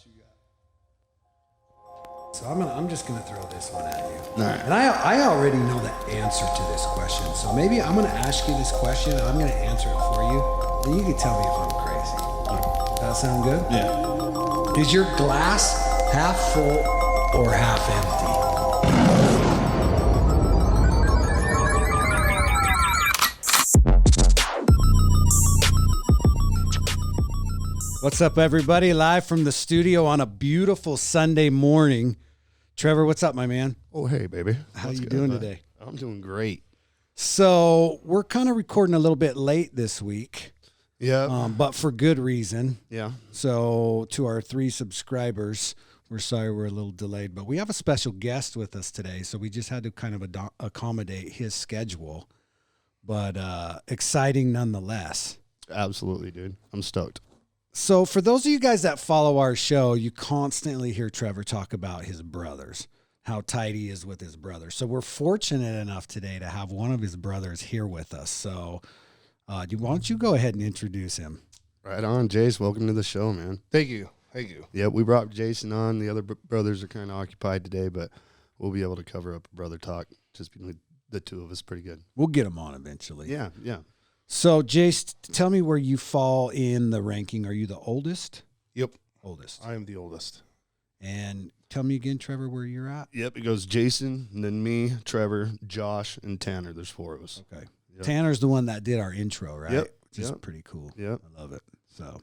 you got? So I'm just gonna throw this one at you. All right. And I already know the answer to this question. So maybe I'm gonna ask you this question and I'm gonna answer it for you. Then you can tell me if I'm crazy. That sound good? Yeah. Is your glass half full or half empty? What's up, everybody? Live from the studio on a beautiful Sunday morning. Trevor, what's up, my man? Oh, hey, baby. How What's you good, doing bud? today? I'm doing great. So we're kind of recording a little bit late this week, Yeah. but for good reason. Yeah. So to our 3 subscribers, we're sorry we're a little delayed, but we have a special guest with us today, so we just had to kind of accommodate his schedule, but exciting nonetheless. Absolutely, dude. I'm stoked. So for those of you guys that follow our show, you constantly hear Trevor talk about his brothers, how tight he is with his brothers. So we're fortunate enough today to have one of his brothers here with us. So why don't you go ahead and introduce him? Right on, Jace. Welcome to the show, man. Thank you. Thank you. Yeah, we brought Jason on. The other brothers are kind of occupied today, but we'll be able to cover up a brother talk just between the two of us pretty good. We'll get him on eventually. Yeah, yeah. So, Jace, tell me where you fall in the ranking. Are you the oldest? Yep. Oldest. I am the oldest. And tell me again, Trevor, where you're at. Yep, it goes Jason, and then me, Trevor, Josh, and Tanner. There's 4 of us. Okay. Yep. Tanner's the one that did our intro, right? Yep. Which is Yep. pretty cool. Yep. I love it. So,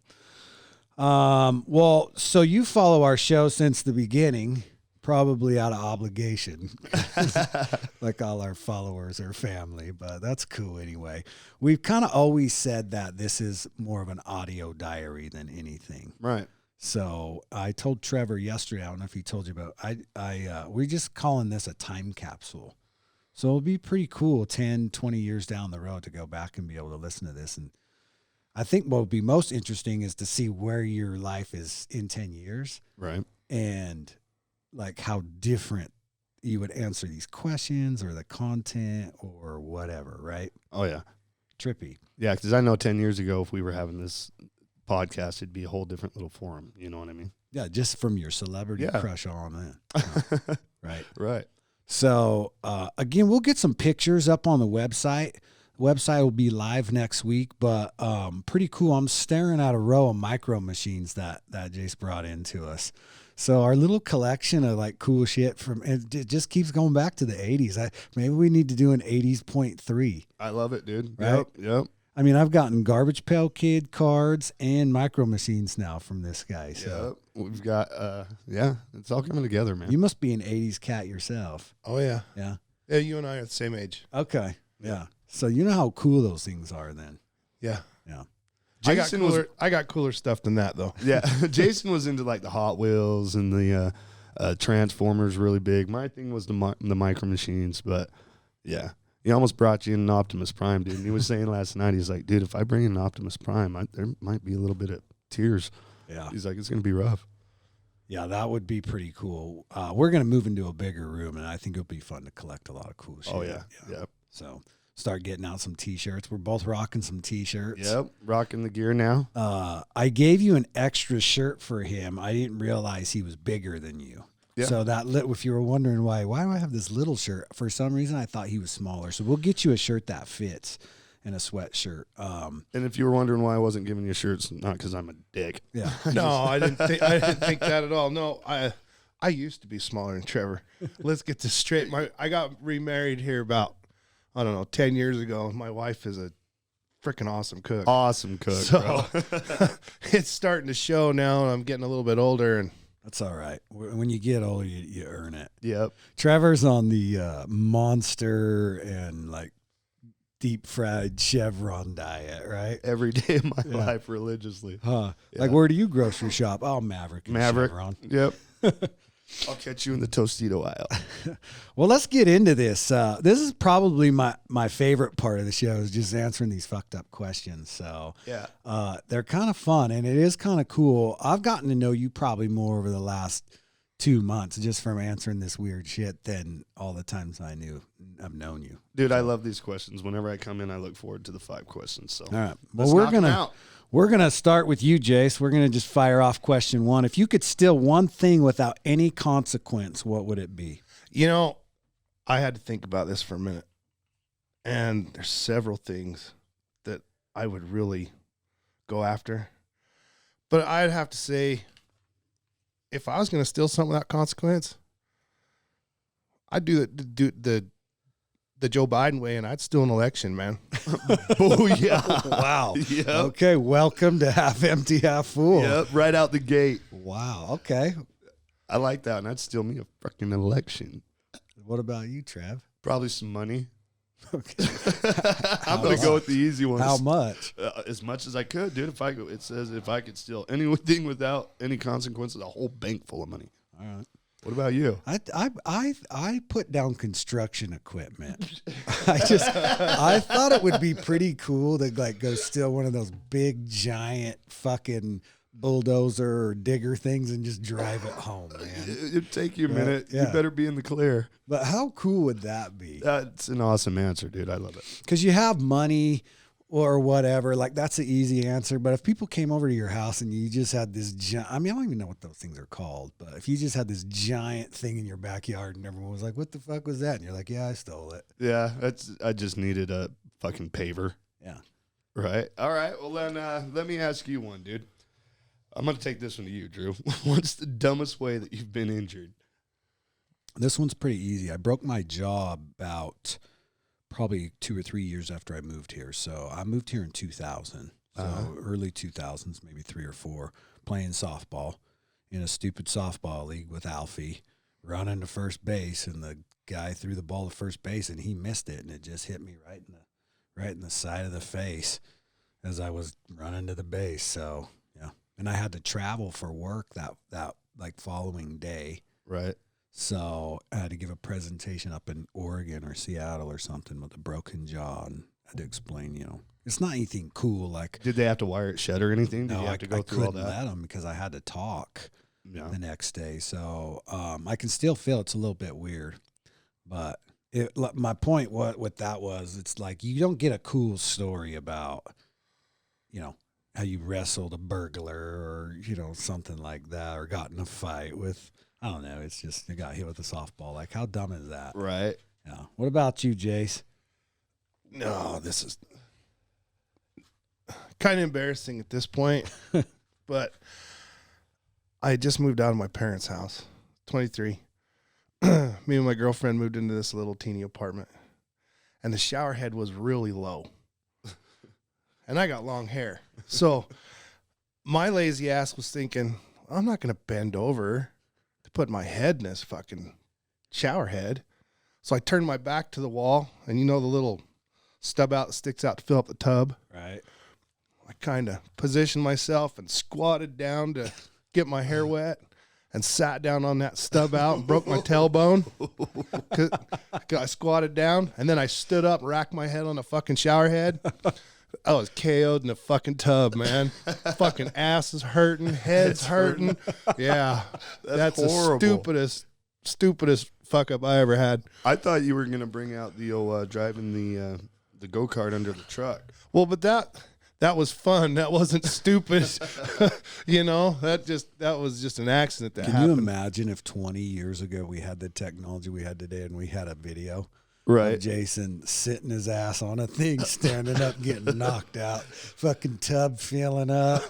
well, so you follow our show since the beginning, probably out of obligation, like all our followers are family, but that's cool anyway. We've kind of always said that this is more of an audio diary than anything. Right. So I told Trevor yesterday, I don't know if he told you about, we're just calling this a time capsule. So it'll be pretty cool 10, 20 years down the road to go back and be able to listen to this. And I think what would be most interesting is to see where your life is in 10 years Right. and like how different you would answer these questions or the content or whatever, right? Oh, yeah. Trippy. Yeah, because I know 10 years ago, if we were having this podcast, it'd be a whole different little forum. You know what I mean? Yeah, just from your celebrity Yeah. crush on it. Right. Right. So, again, we'll get some pictures up on the website. The website will be live next week, but pretty cool. I'm staring at a row of micro machines that Jace brought in to us. So our little collection of like cool shit it just keeps going back to the 80s. Maybe we need to do an 80s.3. I love it, dude. Right? Yep. Yep. I mean, I've gotten Garbage Pail Kid cards and micro machines now from this guy. So Yep. We've got, it's all coming together, man. you must be an 80s cat yourself. Oh, yeah. Yeah. Yeah, you and I are the same age. Okay. Yeah. So you know how cool those things are then. Yeah. Yeah. I got cooler stuff than that, though. Yeah, Jason was into like the Hot Wheels and the Transformers really big. My thing was the micro machines, but yeah, he almost brought you in an Optimus Prime, dude. And he was saying last night, he's like, dude, if I bring in an Optimus Prime, there might be a little bit of tears. Yeah. He's like, it's gonna be rough. Yeah, that would be pretty cool. We're going to move into a bigger room, and I think it'll be fun to collect a lot of cool shit. Oh yeah, yep, So start getting out some T-shirts. We're both rocking some T-shirts. yep. Rocking the gear now. I gave you an extra shirt for him. I didn't realize he was bigger than you. Yeah. So if you were wondering why do I have this little shirt? For some reason, I thought he was smaller. So we'll get you a shirt that fits and a sweatshirt. And if you were wondering why I wasn't giving you shirts, not because I'm a dick. Yeah. No, I didn't think that at all. No, I used to be smaller than Trevor. Let's get this straight. I got remarried here about, I don't know, 10 years ago. My wife is a freaking awesome cook. Awesome cook, So bro. it's starting to show now, and I'm getting a little bit older. And That's all right. When you get older, you earn it. Yep. Trevor's on the Monster and like deep fried Chevron diet, right? Every day of my Yeah. life religiously. Huh. Yeah. Like, where do you grocery shop? Oh, Maverick. and Maverick. Chevron. Yep. I'll catch you in the Tostito aisle. Well, let's get into this. This is probably my favorite part of the show is just answering these fucked up questions. So Yeah. they're kind of fun and it is kind of cool. I've gotten to know you probably more over the last 2 months just from answering this weird shit than all the times I've known you. Dude, I love these questions. Whenever I come in, I look forward to the 5 questions. So All right. let's Well, knock 'em out. We're going to start with you, Jace. We're going to just fire off question 1. If you could steal one thing without any consequence, what would it be? You know, I had to think about this for a minute. And there's several things that I would really go after. But I'd have to say, if I was going to steal something without consequence, I'd do the Joe Biden way, and I'd steal an election, man. Oh, yeah. Wow. Yep. Okay, welcome to Half Empty, Half Full. Yep, right out the gate. Wow, okay. I like that, and I'd steal me a fucking election. What about you, Trav? Probably some money. Okay. I'm going to go with the easy ones. How much? As much as I could, dude. It says if I could steal anything without any consequences, a whole bank full of money. All right. What about you? I put down construction equipment. I thought it would be pretty cool to like go steal one of those big giant fucking bulldozer or digger things and just drive it home, man. It'd take you a minute. Yeah. You better be in the clear. But how cool would that be? That's an awesome answer, dude. I love it. Because you have money or whatever, like that's an easy answer. But if people came over to your house and you just had this giant, I don't even know what those things are called, but if you just had this giant thing in your backyard and everyone was like, what the fuck was that? And you're like, yeah, I stole it. Yeah, I just needed a fucking paver. Yeah. Right. All right. Well, then let me ask you one, dude. I'm going to take this one to you, Drew. What's the dumbest way that you've been injured? This one's pretty easy. I broke my jaw about probably 2 or 3 years after I moved here. So I moved here in 2000. So early 2000s, maybe 3 or 4, playing softball in a stupid softball league with Alfie, running to first base, and the guy threw the ball to first base, and he missed it, and it just hit me right in the side of the face as I was running to the base. So yeah, and I had to travel for work that like following day. Right. So I had to give a presentation up in Oregon or Seattle or something with a broken jaw, and I had to explain, it's not anything cool. Like, Did they have to wire it shut or anything? Did no, you have to go through all couldn't that? let them because I had to talk Yeah. the next day. So I can still feel it's a little bit weird, but my point with that was it's like you don't get a cool story about, how you wrestled a burglar or, something like that, or got in a fight with, I don't know. It's just you got hit with a softball. Like, how dumb is that? Right. Yeah. What about you, Jace? No, this is kind of embarrassing at this point, but I just moved out of my parents' house, 23. Me and my girlfriend moved into this little teeny apartment, and the shower head was really low. And I got long hair. So my lazy ass was thinking, I'm not going to bend over to put my head in this fucking shower head. So I turned my back to the wall, and the little stub out that sticks out to fill up the tub. Right. I kind of positioned myself and squatted down to get my hair wet and sat down on that stub out and broke my tailbone. 'Cause I squatted down, and then I stood up and racked my head on the fucking shower head. I was KO'd in the fucking tub, man. Fucking ass is hurting, head's hurting. Yeah. That's horrible. the stupidest fuck up I ever had. I thought you were going to bring out the old driving the go-kart under the truck. Well, but that was fun. That wasn't stupid. That was just an accident that Can happened. you imagine if 20 years ago we had the technology we had today and we had a video Right. of Jason sitting his ass on a thing, standing up, getting knocked out, fucking tub filling up.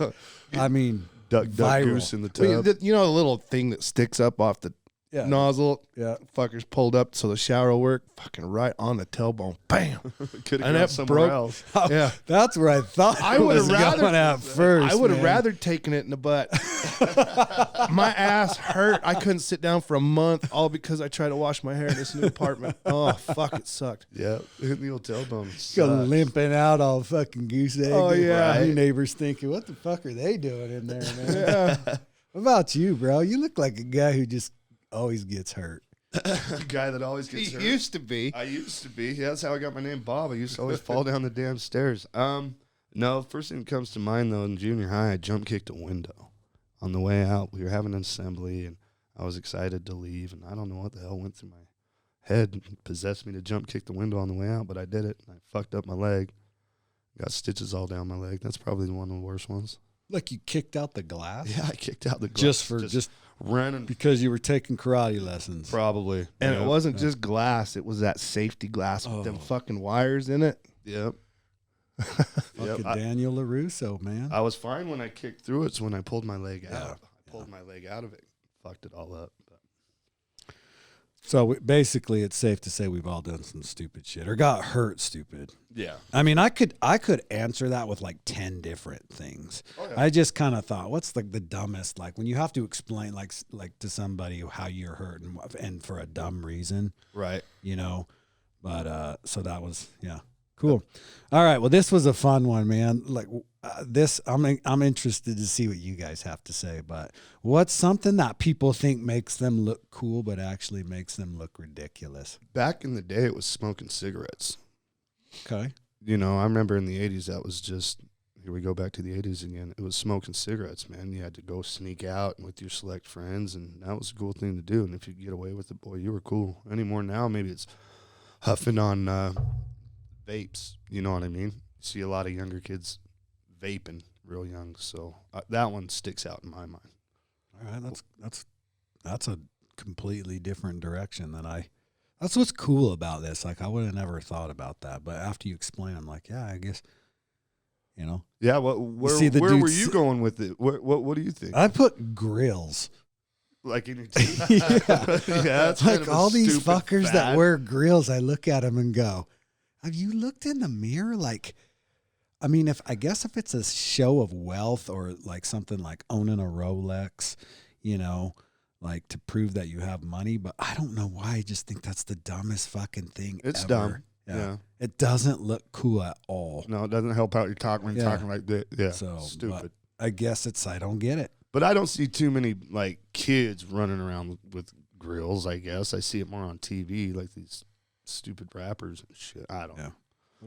I mean, Duck viral. goose in the Well, tub. the little thing that sticks up off the Yeah. nozzle, Yeah. fuckers pulled up so the shower will work, fucking right on the tailbone. Bam. Could have and gone that somewhere broke- else. Yeah. That's where I thought I it would was have rather going at first. I would have man. rather taken it in the butt. My ass hurt. I couldn't sit down for a month, all because I tried to wash my hair in this new apartment. Oh fuck, it sucked. Yeah. Hit the old tailbone. Go Sucks. limping out all fucking goose egg. Oh, yeah. Your neighbors thinking, what the fuck are they doing in there, man? Yeah. What about you, bro? You look like a guy who just always gets hurt. Guy that always He gets hurt. used to be. I used to be. Yeah, that's how I got my name, Bob. I used to always fall down the damn stairs. No, first thing that comes to mind, though, in junior high, I jump kicked a window. On the way out, we were having an assembly, and I was excited to leave, and I don't know what the hell went through my head and possessed me to jump kick the window on the way out, but I did it, and I fucked up my leg. Got stitches all down my leg. That's probably one of the worst ones. Like you kicked out the glass? Yeah, I kicked out the glass. Just running. because you were taking karate lessons. Probably. And Yep. it wasn't just glass; it was that safety glass with them fucking wires in it. Yep. Fucking I, Daniel LaRusso, man. I was fine when I kicked through it. It's when I pulled my leg Yeah. out. I pulled my leg out of it. Fucked it all up. But. So basically, it's safe to say we've all done some stupid shit or got hurt stupid. Yeah. I mean, I could answer that with like 10 different things. Oh, yeah. I just kind of thought, what's like the dumbest? Like when you have to explain like to somebody how you're hurt and for a dumb reason, Right. you know. But so that was cool. All right, well, this was a fun one, man. Like this, I'm interested to see what you guys have to say. But what's something that people think makes them look cool, but actually makes them look ridiculous? Back in the day, it was smoking cigarettes. Okay. You know, I remember in the 80s, that was just, here we go back to the 80s again. It was smoking cigarettes, man. You had to go sneak out with your select friends, and that was a cool thing to do. And if you could get away with it, boy, you were cool. Anymore now, maybe it's huffing on vapes. You know what I mean? You see a lot of younger kids vaping real young. So that one sticks out in my mind. All right, that's a completely different direction than that's what's cool about this. Like I would have never thought about that, but after you explain, I'm like, yeah, I guess, you know. Yeah, where see the where were dudes- you going with it? What do you think? I put grills. Like in your Yeah. that's kind Like of a all these stupid fuckers that fad. wear grills, I look at them and go, have you looked in the mirror? Like, I mean, if it's a show of wealth or like something like owning a Rolex, you know, like to prove that you have money, but I don't know why. I just think that's the dumbest fucking thing It's ever. dumb. Yeah. Yeah. It doesn't look cool at all. No, it doesn't help out your talk when you're Yeah. talking like that. Yeah, So, stupid. I guess I don't get it. But I don't see too many like kids running around with grills. I guess I see it more on TV, like these stupid rappers and shit. I don't Yeah. know.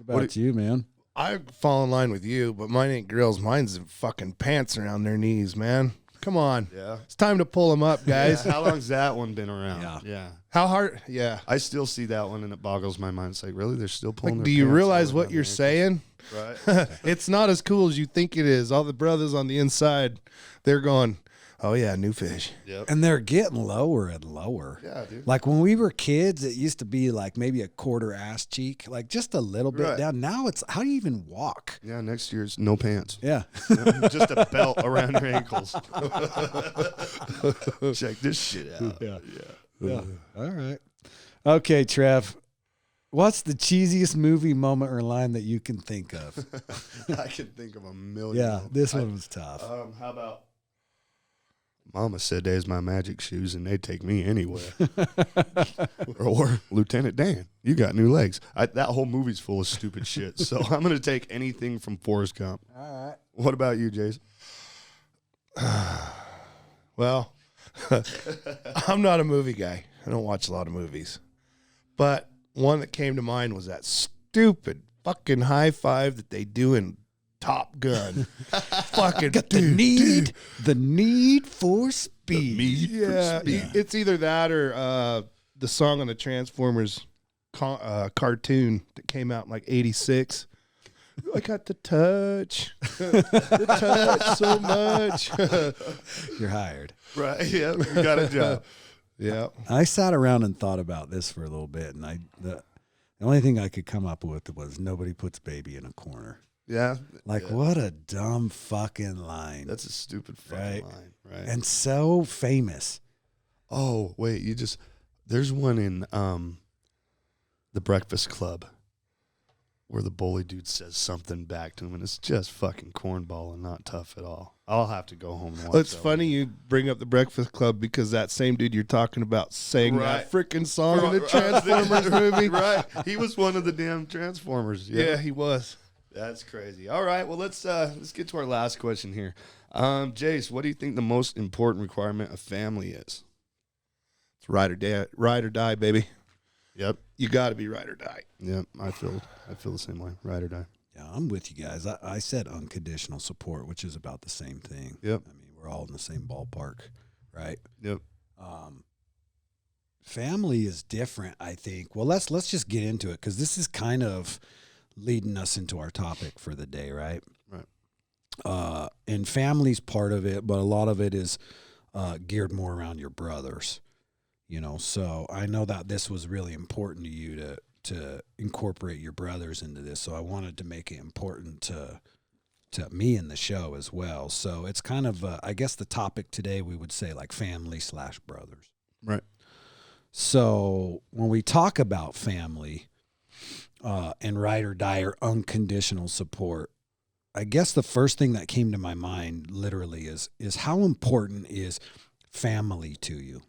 What about you, man? I fall in line with you, but mine ain't grills. Mine's fucking pants around their knees, man. Come on. Yeah. It's time to pull them up, guys. How long's that one been around? Yeah. Yeah. How hard? Yeah. I still see that one and it boggles my mind. It's like, really? They're still pulling Like, their do you pants realize all what around you're their saying? ankles? Right. It's not as cool as you think it is. All the brothers on the inside, they're going, oh, yeah, new fish. Yep. And they're getting lower and lower. Yeah, dude. Like when we were kids, it used to be like maybe a quarter ass cheek, like just a little bit Right. down. Now it's how do you even walk? Yeah, next year's no pants. Yeah. Just a belt around your ankles. Check this shit out. Yeah. Yeah. All right. Okay, Trev. What's the cheesiest movie moment or line that you can think of? I can think of a million. Yeah, this one was tough. How about? Mama said there's my magic shoes and they take me anywhere. Or Lieutenant Dan, you got new legs. That whole movie's full of stupid shit. So I'm going to take anything from Forrest Gump. All right. What about you, Jason? Well, I'm not a movie guy. I don't watch a lot of movies. But one that came to mind was that stupid fucking high five that they do in Top Gun. Fucking Got the need for speed. Yeah, it's either that or the song on the Transformers cartoon that came out in like '86. I got the touch, the touch so much. You're hired. Right. Yeah. You got a job. Yeah, I sat around and thought about this for a little bit, and the only thing I could come up with was nobody puts baby in a corner. Yeah. Like, Yeah. what a dumb fucking line. That's a stupid fucking Right. line. Right. And so famous. Oh, wait, there's one in The Breakfast Club where the bully dude says something back to him, and it's just fucking cornball and not tough at all. I'll have to go home and watch it's that funny one. you bring up the Breakfast Club because that same dude you're talking about sang Right. that freaking song in the Transformers movie. Right. He was one of the damn Transformers. Yeah, he was. That's crazy. All right, well, let's get to our last question here. Jace, what do you think the most important requirement of family is? It's ride or die, baby. Yep. You got to be ride or die. Yep. I feel the same way. Ride or die. Yeah, I'm with you guys. I said unconditional support, which is about the same thing. Yep. I mean, we're all in the same ballpark, right? Yep. Family is different, I think. Well, let's just get into it because this is kind of leading us into our topic for the day, right? Right. And family's part of it, but a lot of it is geared more around your brothers, you know. So I know that this was really important to you to incorporate your brothers into this. So I wanted to make it important to me in the show as well. So it's kind of, I guess the topic today, we would say like family/brothers. Right. So when we talk about family and ride or die or unconditional support, I guess the first thing that came to my mind literally is how important is family to you?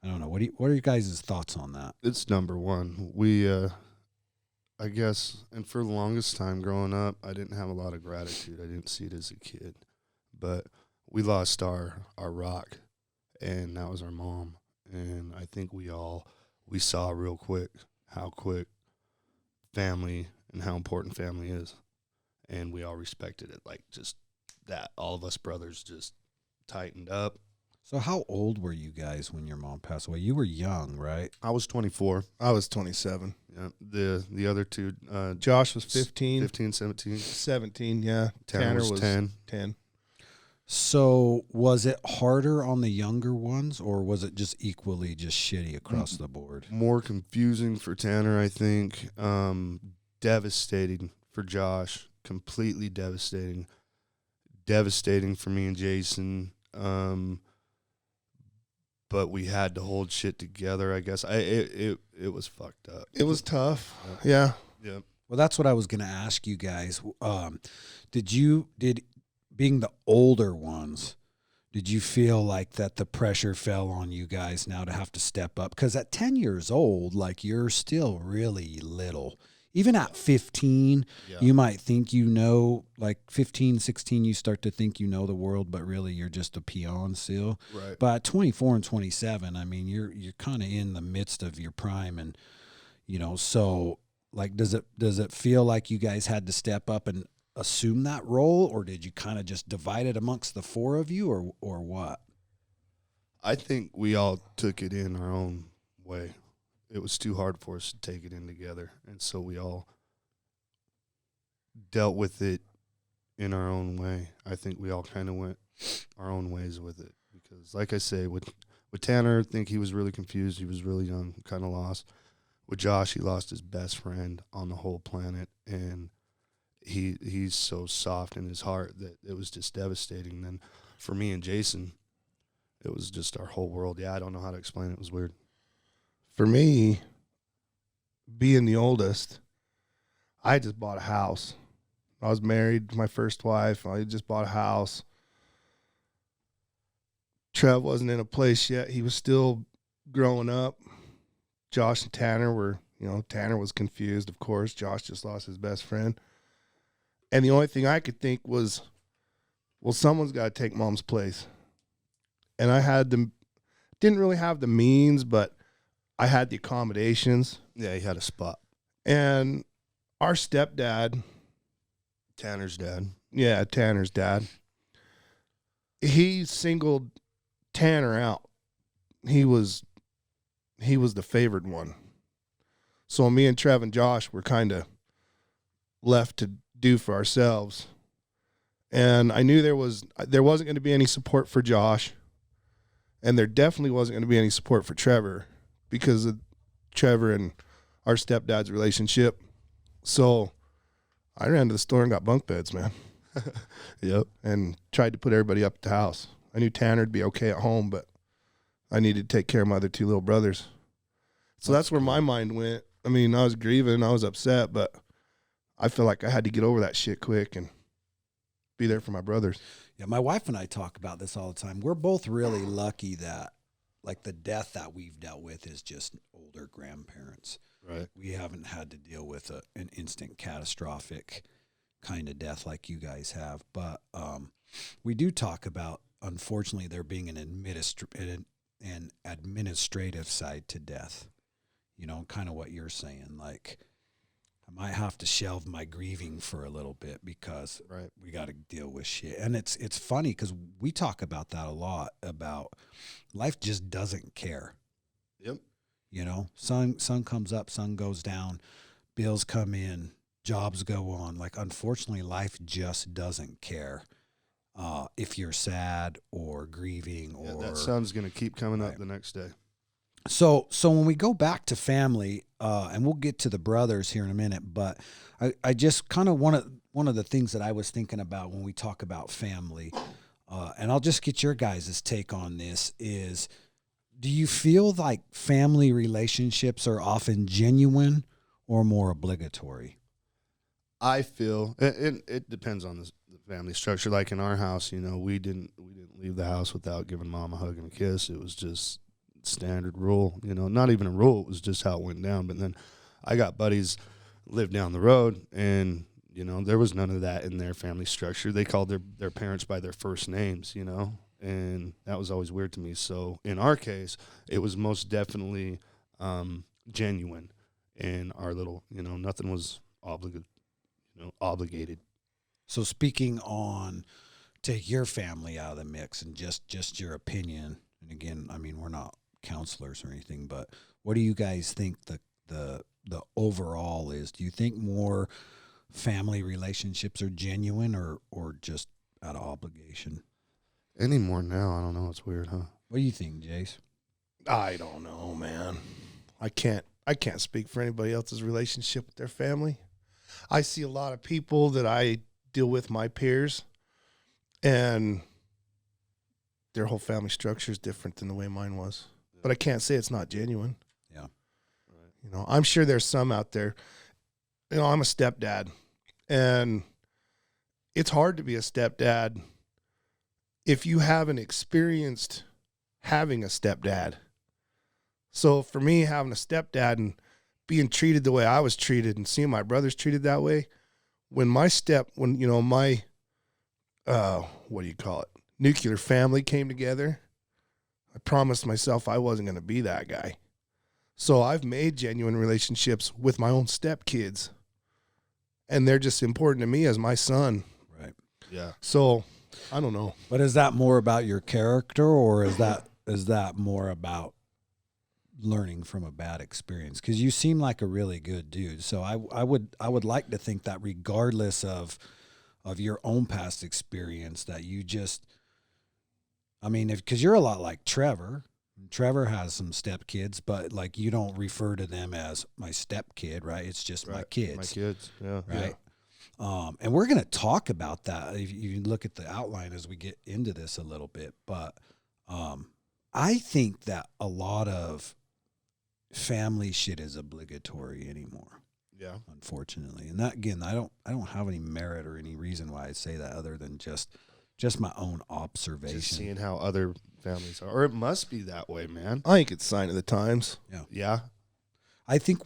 I don't know. What are you guys' thoughts on that? It's number one. We, I guess, and for the longest time growing up, I didn't have a lot of gratitude. I didn't see it as a kid. But we lost our rock, and that was our mom. And I think we saw real quick how quick family and how important family is. And we all respected it, like just that. All of us brothers just tightened up. So how old were you guys when your mom passed away? You were young, right? I was 24. I was 27. Yeah. The other two, Josh was 15. 15, 17. 17, yeah. Tanner was 10. 10. So was it harder on the younger ones, or was it just equally just shitty across the board? More confusing for Tanner, I think. Devastating for Josh. Completely devastating. Devastating for me and Jason. But we had to hold shit together, I guess. It was fucked up. It was tough. Yeah. Yeah. Well, that's what I was going to ask you guys. Did being the older ones, did you feel like that the pressure fell on you guys now to have to step up? Because at 10 years old, like, you're still really little. Even at 15, Yeah. you might think you know, like 15, 16, you start to think you know the world, but really you're just a peon still. Right. But at 24 and 27, I mean, you're kind of in the midst of your prime, and you know, so like, does it feel like you guys had to step up and assume that role, or did you kind of just divide it amongst the four of you, or what? I think we all took it in our own way. It was too hard for us to take it in together, and so we all dealt with it in our own way. I think we all kind of went our own ways with it because, like I say, with Tanner, I think he was really confused. He was really young, kind of lost. With Josh, he lost his best friend on the whole planet, and he's so soft in his heart that it was just devastating. Then for me and Jason, it was just our whole world. Yeah, I don't know how to explain it. It was weird. For me, being the oldest, I just bought a house. I was married to my first wife. I just bought a house. Trev wasn't in a place yet. He was still growing up. Josh and Tanner were, Tanner was confused, of course. Josh just lost his best friend. And the only thing I could think was, well, someone's got to take mom's place. And I didn't really have the means, but I had the accommodations. Yeah, he had a spot. And our stepdad, Tanner's dad. Yeah, Tanner's dad. He singled Tanner out. He was the favored one. So me and Trev and Josh were kind of left to do for ourselves. And I knew there wasn't going to be any support for Josh. And there definitely wasn't going to be any support for Trevor because of Trevor and our stepdad's relationship. So I ran to the store and got bunk beds, man. Yep. And tried to put everybody up at the house. I knew Tanner'd be okay at home, but I needed to take care of my other two little brothers. So that's where my mind went. I mean, I was grieving, I was upset, but I feel like I had to get over that shit quick and be there for my brothers. Yeah, my wife and I talk about this all the time. We're both really lucky that, like, the death that we've dealt with is just older grandparents. Right. We haven't had to deal with an instant catastrophic kind of death like you guys have. But we do talk about, unfortunately, there being an administrative side to death. You know, kind of what you're saying. Like, I might have to shelve my grieving for a little bit because we got to deal with shit. And it's funny because we talk about that a lot, about life just doesn't care. Yep. You know, sun comes up, sun goes down, bills come in, jobs go on. Like, unfortunately, life just doesn't care if you're sad or grieving or that sun's gonna keep coming up Right. the next day. So when we go back to family, and we'll get to the brothers here in a minute, but I just kind of one of the things that I was thinking about when we talk about family, and I'll just get your guys' take on this is, do you feel like family relationships are often genuine or more obligatory? I feel it depends on the family structure. Like in our house, we didn't leave the house without giving mom a hug and a kiss. It was just standard rule. Not even a rule. It was just how it went down. But then I got buddies live down the road, and there was none of that in their family structure. They called their parents by their first names. And that was always weird to me. So in our case, it was most definitely genuine in our little. Nothing was obligated. So speaking on, take your family out of the mix and just your opinion. And again, I mean, we're not counselors or anything, but what do you guys think the overall is? Do you think more family relationships are genuine or just out of obligation? Anymore now, I don't know. It's weird, huh? What do you think, Jace? I don't know, man. I can't speak for anybody else's relationship with their family. I see a lot of people that I deal with, my peers, and their whole family structure is different than the way mine was. But I can't say it's not genuine. Yeah. I'm sure there's some out there. I'm a stepdad, and it's hard to be a stepdad if you haven't experienced having a stepdad. So for me, having a stepdad and being treated the way I was treated and seeing my brothers treated that way, when my nuclear family came together, I promised myself I wasn't going to be that guy. So I've made genuine relationships with my own stepkids, and they're just important to me as my son. Right. Yeah. So I don't know. But is that more about your character, or is that more about learning from a bad experience? Because you seem like a really good dude. So I would like to think that regardless of your own past experience, that you just, I mean, because you're a lot like Trevor. Trevor has some stepkids, but like you don't refer to them as my stepkid, right? It's just my kids. My kids, yeah. Right. And we're going to talk about that if you look at the outline as we get into this a little bit. But I think that a lot of family shit is obligatory anymore. Yeah. Unfortunately. And that, again, I don't have any merit or any reason why I say that other than just my own observation. Just seeing how other families are. Or it must be that way, man. I think it's a sign of the times. Yeah. I think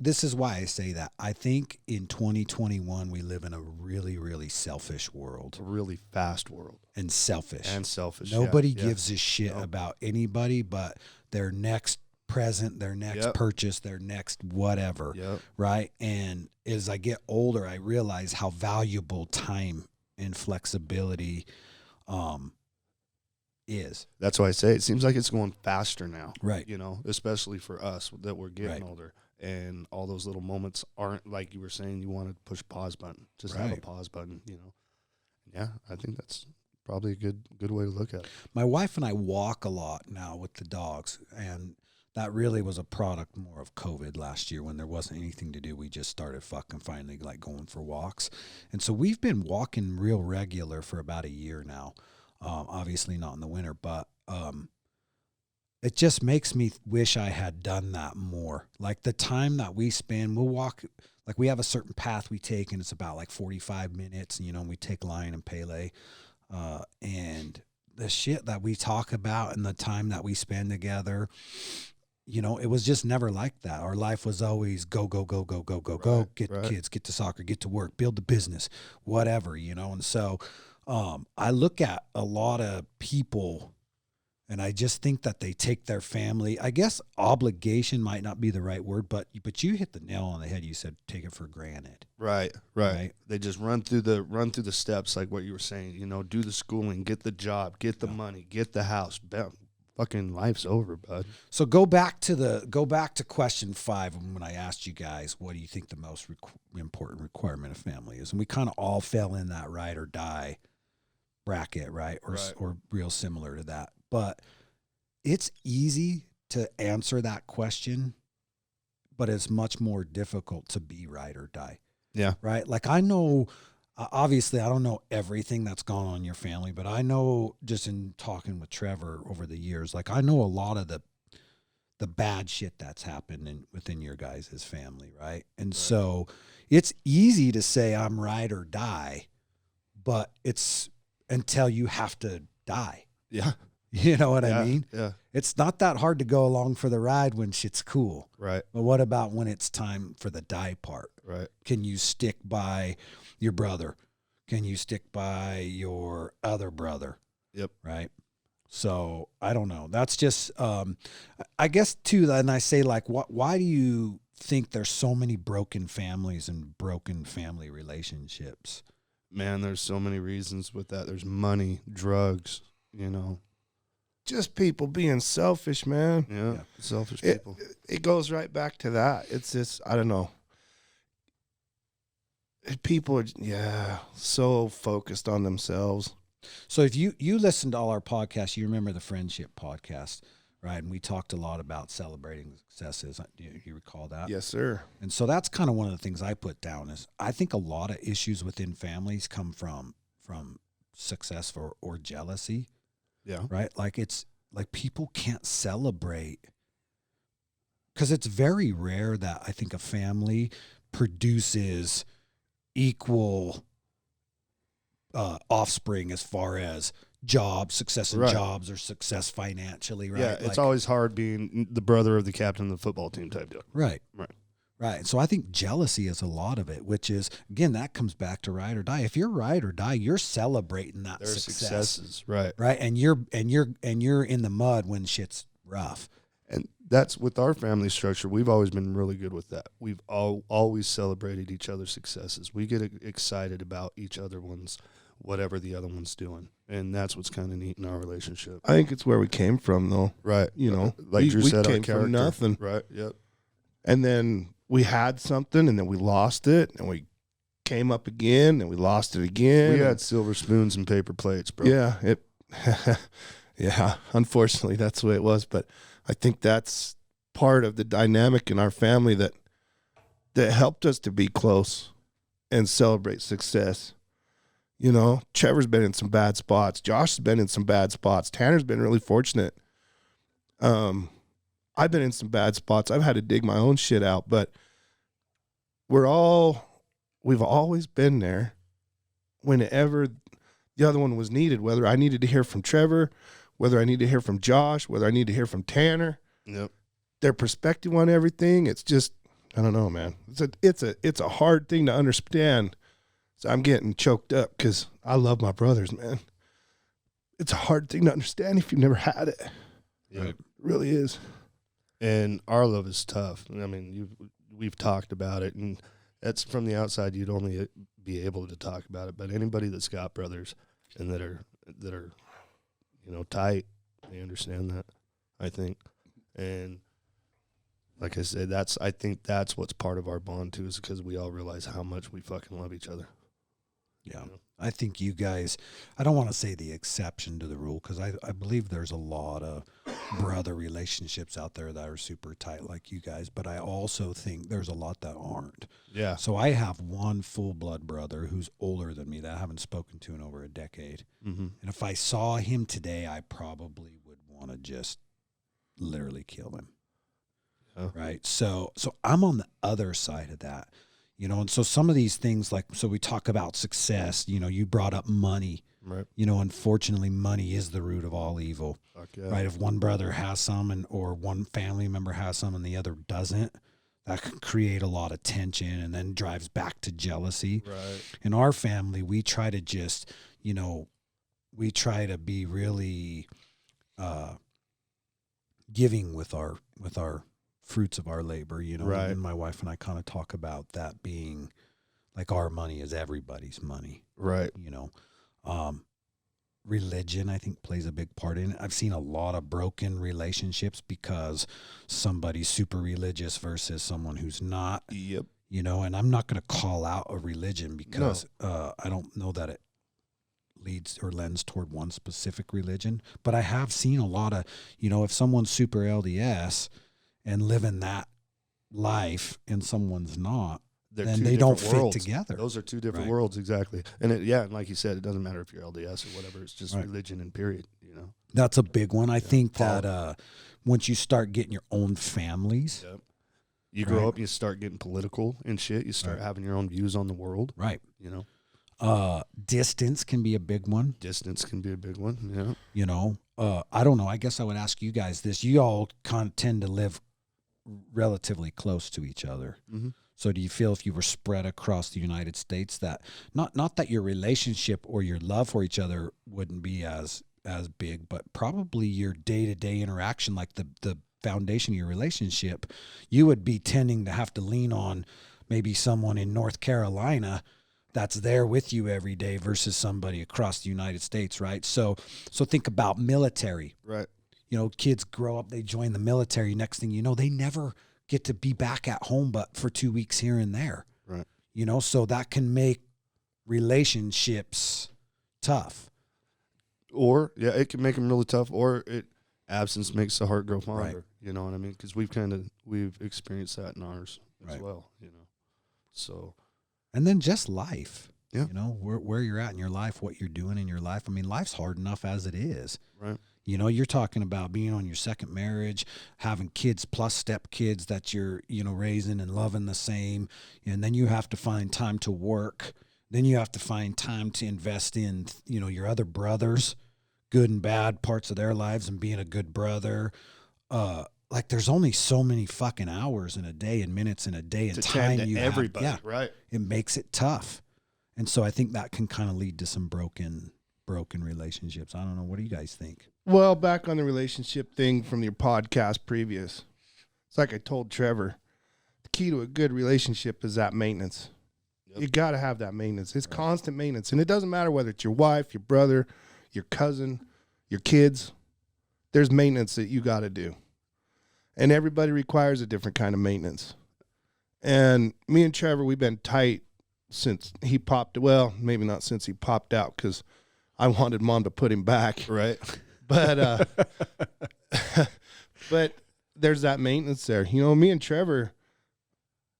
this is why I say that. I think in 2021 we live in a really, really selfish world. A really fast world. And selfish. Nobody gives a shit about anybody but their next present, their next purchase, their next whatever. Yep. Right? And as I get older, I realize how valuable time and flexibility is. That's why I say it seems like it's going faster now. Right. Especially for us that we're getting Right. older. And all those little moments aren't like you were saying you want to push pause button. Just have a Right. pause button, Yeah, I think that's probably a good way to look at it. My wife and I walk a lot now with the dogs, and that really was a product more of COVID last year when there wasn't anything to do. We just started finally like going for walks. And so we've been walking real regular for about a year now. Obviously not in the winter, but it just makes me wish I had done that more. Like the time that we spend, we'll walk, like we have a certain path we take, and it's about like 45 minutes, and we take Lion and Pele. And the shit that we talk about and the time that we spend together, it was just never like that. Our life was always go, go, go, go, go, go, go, get kids, get to soccer, get to work, build the business, whatever, And so I look at a lot of people and I just think that they take their family, I guess obligation might not be the right word, but you hit the nail on the head. You said take it for granted. Right. They just run through the steps like what you were saying, do the schooling, get the job, get the money, get the house, fucking life's over, bud. So go back to question 5 when I asked you guys, what do you think the most important requirement of family is? And we kind of all fell in that ride or die bracket, right? Or real similar to that. But it's easy to answer that question, but it's much more difficult to be ride or die. Yeah. Right? Like I know, obviously I don't know everything that's gone on in your family, but I know just in talking with Trevor over the years, like I know a lot of the bad shit that's happened within your guys' family, right? And so it's easy to say I'm ride or die, but it's until you have to die. Yeah. You know what I mean? Yeah. It's not that hard to go along for the ride when shit's cool. Right. But what about when it's time for the die part? Right. Can you stick by your brother? Can you stick by your other brother? Yep. Right. So I don't know. That's just, I guess too, and I say like, why do you think there's so many broken families and broken family relationships? Man, there's so many reasons with that. There's money, drugs, Just people being selfish, man. Yeah. Selfish people. It goes right back to that. It's just, I don't know. People are, so focused on themselves. So if you listen to all our podcasts, you remember the friendship podcast, right? And we talked a lot about celebrating successes. Do you recall that? Yes, sir. And so that's kind of one of the things I put down is I think a lot of issues within families come from success or jealousy. Yeah. Right? Like it's like people can't celebrate because it's very rare that I think a family produces equal offspring as far as success in jobs or success financially, right? Yeah, it's always hard being the brother of the captain of the football team type deal. Right. So I think jealousy is a lot of it, which is, again, that comes back to ride or die. If you're ride or die, you're celebrating that Their success. successes, right? Right. And you're in the mud when shit's rough. And that's with our family structure. We've always been really good with that. We've always celebrated each other's successes. We get excited about each other whatever the other one's doing, and that's what's kind of neat in our relationship. I think it's where we came from, though. Right. Like Drew we said, our came character. from nothing. Right. Yep. And then we had something, and then we lost it, and we came up again, and we lost it again. We had silver spoons and paper plates, bro. Yeah. Yeah. Unfortunately, that's the way it was. But I think that's part of the dynamic in our family that helped us to be close and celebrate success. Trevor's been in some bad spots. Josh has been in some bad spots. Tanner's been really fortunate. I've been in some bad spots. I've had to dig my own shit out, but we've always been there whenever the other one was needed, whether I needed to hear from Trevor, whether I need to hear from Josh, whether I need to hear from Tanner. Yep. Their perspective on everything, it's just, I don't know, man. It's a hard thing to understand. So I'm getting choked up because I love my brothers, man. It's a hard thing to understand if you've never had it. Yeah. It really is. And our love is tough. I mean, we've talked about it, and that's from the outside. You'd only be able to talk about it. But anybody that's got brothers and that are tight, they understand that, I think. And like I said, I think that's what's part of our bond too, is because we all realize how much we fucking love each other. Yeah. I think you guys, I don't want to say the exception to the rule because I believe there's a lot of brother relationships out there that are super tight like you guys, but I also think there's a lot that aren't. Yeah. So I have one full blood brother who's older than me that I haven't spoken to in over a decade. Mm-hmm. And if I saw him today, I probably would want to just literally kill him. Oh. Right. So I'm on the other side of that, and so some of these things, like, so we talk about success, you brought up money, right? Unfortunately money is the root of all evil. Fuck yeah. Right. If one brother has some or one family member has some and the other doesn't, that can create a lot of tension and then drives back to jealousy. Right. In our family, we try to just, we try to be really, giving with our fruits of our labor, Right. And my wife and I kind of talk about that being like our money is everybody's money, Right. religion, I think, plays a big part in it. I've seen a lot of broken relationships because somebody's super religious versus someone who's not. Yep. You know, and I'm not going to call out a religion because I don't know that it leads or lends toward one specific religion. But I have seen a lot of, you know, if someone's super LDS and living that life and someone's not, They're then two they don't different fit worlds. together. Those are two different Right. worlds, exactly. And and like you said, it doesn't matter if you're LDS or whatever. It's just Right. religion and period. You know. That's a big one. I think Paul- that once you start getting your own families, Yep. You grow Right. up, you start getting political and shit. You start Right. having your own views on the world. right? You know, Distance can be a big one. distance can be a big one. Yeah. You know, I don't know. I guess I would ask you guys this. You all kind of tend to live relatively close to each other. Mm-hmm. So do you feel if you were spread across the United States that not that your relationship or your love for each other wouldn't be as big, but probably your day-to-day interaction, like the foundation of your relationship, you would be tending to have to lean on maybe someone in North Carolina that's there with you every day versus somebody across the United States, right? So think about military. Right. You know, kids grow up, they join the military. Next thing you know, they never get to be back at home but for 2 weeks here and there. Right. You know, so that can make relationships tough. Or it can make them really tough. Or absence makes the heart grow fonder. Right. You know what I mean? Because we've experienced that in ours as Right. well. You know, so And then just life. Yeah. You know, where you're at in your life, what you're doing in your life. I mean, life's hard enough as it is. right. You know, you're talking about being on your second marriage, having kids plus step kids that you're, you know, raising and loving the same. And then you have to find time to work. Then you have to find time to invest in, you know, your other brothers, good and bad parts of their lives and being a good brother. Like there's only so many fucking hours in a day and minutes in a day and To time tend to you everybody. have. Yeah, Right. it makes it tough. And so I think that can kind of lead to some broken relationships. I don't know. What do you guys think? Well, back on the relationship thing from your podcast previous, it's like I told Trevor, the key to a good relationship is that maintenance. Yep. You got to have that maintenance. It's constant maintenance. And it doesn't matter whether it's your wife, your brother, your cousin, your kids. There's maintenance that you got to do. And everybody requires a different kind of maintenance. And me and Trevor, we've been tight since he popped. Well, maybe not since he popped out because I wanted Mom to put him back. Right. But but there's that maintenance there. You know, me and Trevor,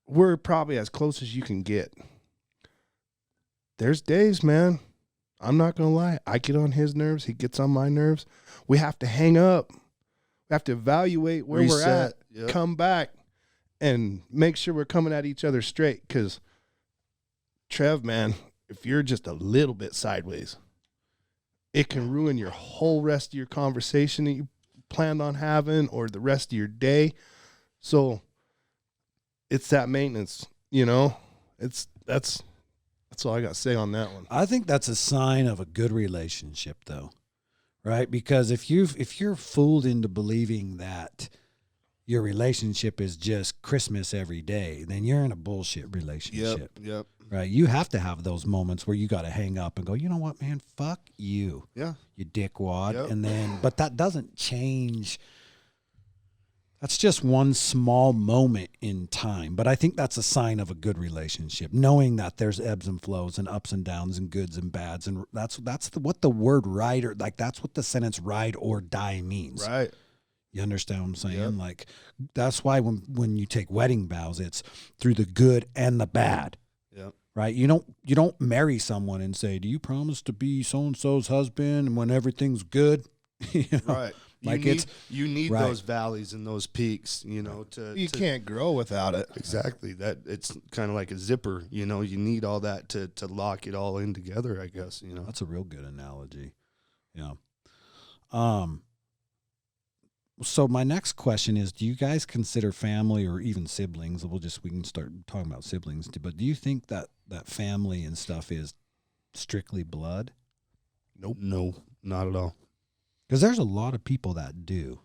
we're probably as close as you can get. There's days, man. I'm not gonna lie. I get on his nerves. He gets on my nerves. We have to hang up. We have to evaluate where we're at. Reset. Yep. Come back and make sure we're coming at each other straight. Because Trev, man, if you're just a little bit sideways, it can ruin your whole rest of your conversation that you planned on having or the rest of your day. So it's that maintenance, you know. That's all I got to say on that one. I think that's a sign of a good relationship, though, right? Because if you're fooled into believing that your relationship is just Christmas every day, then you're in a bullshit relationship, Yep. right? You have to have those moments where you got to hang up and go, you know what, man, fuck you, Yeah. you dickwad, Yep. and then, but that doesn't change. That's just one small moment in time. But I think that's a sign of a good relationship, knowing that there's ebbs and flows and ups and downs and goods and bads. And that's what the word ride or like, that's what the sentence ride or die means. Right. You understand what I'm saying? Yep. Like, that's why when you take wedding vows, it's through the good and the bad. Yep. Right? You don't marry someone and say, do you promise to be so-and-so's husband and when everything's good? You know? Right. Like you need right. those valleys and those peaks, you know, You can't grow without it. Exactly. That it's kind of like a zipper, you know, you need all that to lock it all in together, I guess, you know. That's a real good analogy. Yeah. So my next question is, do you guys consider family or even siblings? We can start talking about siblings too, but do you think that family and stuff is strictly blood? Nope. No, not at all. Because there's a lot of people that do.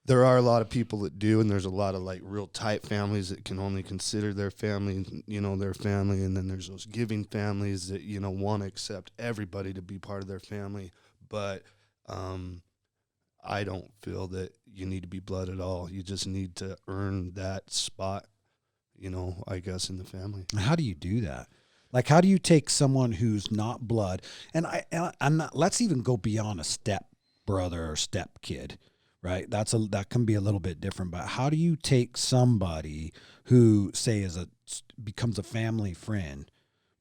There are a lot of people that do, and there's a lot of like real tight families that can only consider their family, you know, their family. And then there's those giving families that, you know, want to accept everybody to be part of their family. but I don't feel that you need to be blood at all. You just need to earn that spot, you know, I guess, in the family. How do you do that? Like, how do you take someone who's not blood, I'm not, let's even go beyond a step brother or step kid, right? That can be a little bit different, but how do you take somebody who, say, becomes a family friend,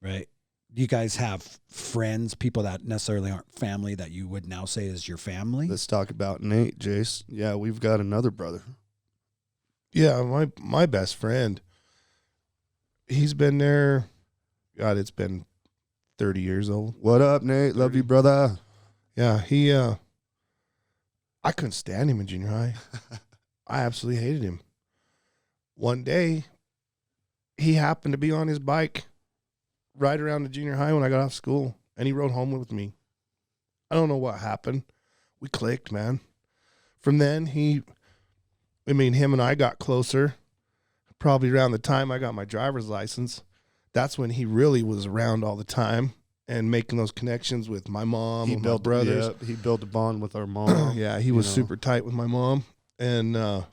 right? Do you guys have friends, people that necessarily aren't family that you would now say is your family? Let's talk about Nate, Jace. Yeah, we've got another brother. Yeah, my best friend. He's been there. God, it's been 30 years old. What up, Nate? Love you, brother. Yeah, I couldn't stand him in junior high. I absolutely hated him. One day, he happened to be on his bike right around the junior high when I got off school, and he rode home with me. I don't know what happened. We clicked, man. From then, him and I got closer. Probably around the time I got my driver's license. That's when he really was around all the time and making those connections with my mom and my brothers. Yeah, he built a bond with our mom. Yeah, he was super tight with my mom. And I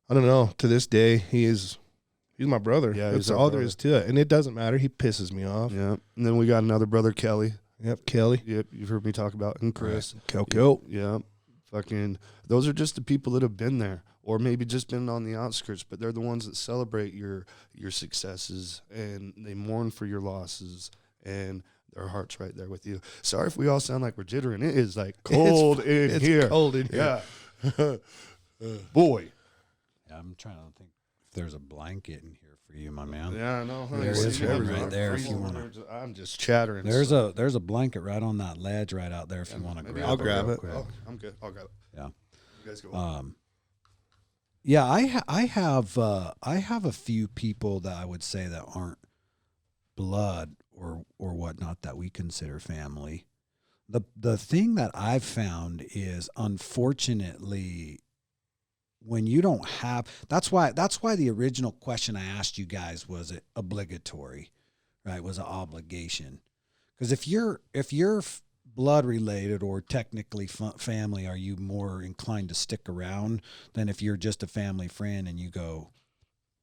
don't know, to this day, he's my brother. Yeah, that's he's our all brother. there is to it. And it doesn't matter. He pisses me off. Yeah. And then we got another brother, Kelly. Yep, Kelly. Yep, you've heard me talk about him, Chris. Kel. Yeah. Fucking, those are just the people that have been there, or maybe just been on the outskirts, but they're the ones that celebrate your successes, and they mourn for your losses, and their heart's right there with you. Sorry if we all sound like we're jittering. It is like cold in here. It's cold in here. Yeah. Boy. Yeah, I'm trying to think if there's a blanket in here for you, my man. Yeah, I know. There is one right there if you wanna- I'm just chattering. There's a blanket right on that ledge right out there if you want to Maybe grab I'll it. grab real it. quick. Oh, I'm good. I'll grab it. Yeah. You guys go on. Yeah, I have a few people that I would say that aren't blood or whatnot that we consider family. The thing that I've found is, unfortunately, when you don't have, that's why the original question I asked you guys, was it obligatory, right? Was it obligation? Because if you're blood related or technically family, are you more inclined to stick around than if you're just a family friend and you go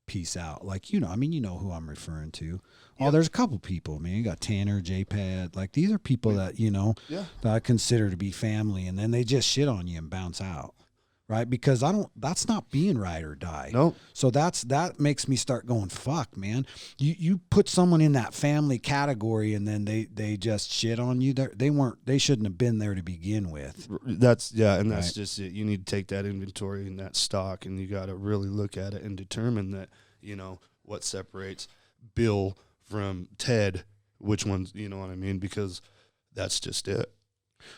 peace out? Like, you know who I'm referring to. Oh, Yep. there's a couple people, man. You got Tanner, JPad. Like, these are people that, Yeah. that I consider to be family, and then they just shit on you and bounce out. Right? Because that's not being ride or die. Nope. So that makes me start going, fuck, man. You put someone in that family category and then they just shit on you. They shouldn't have been there to begin with. That's and that's Right. just it. You need to take that inventory and that stock, and you got to really look at it and determine that, what separates Bill from Ted, which ones, you know what I mean? Because that's just it.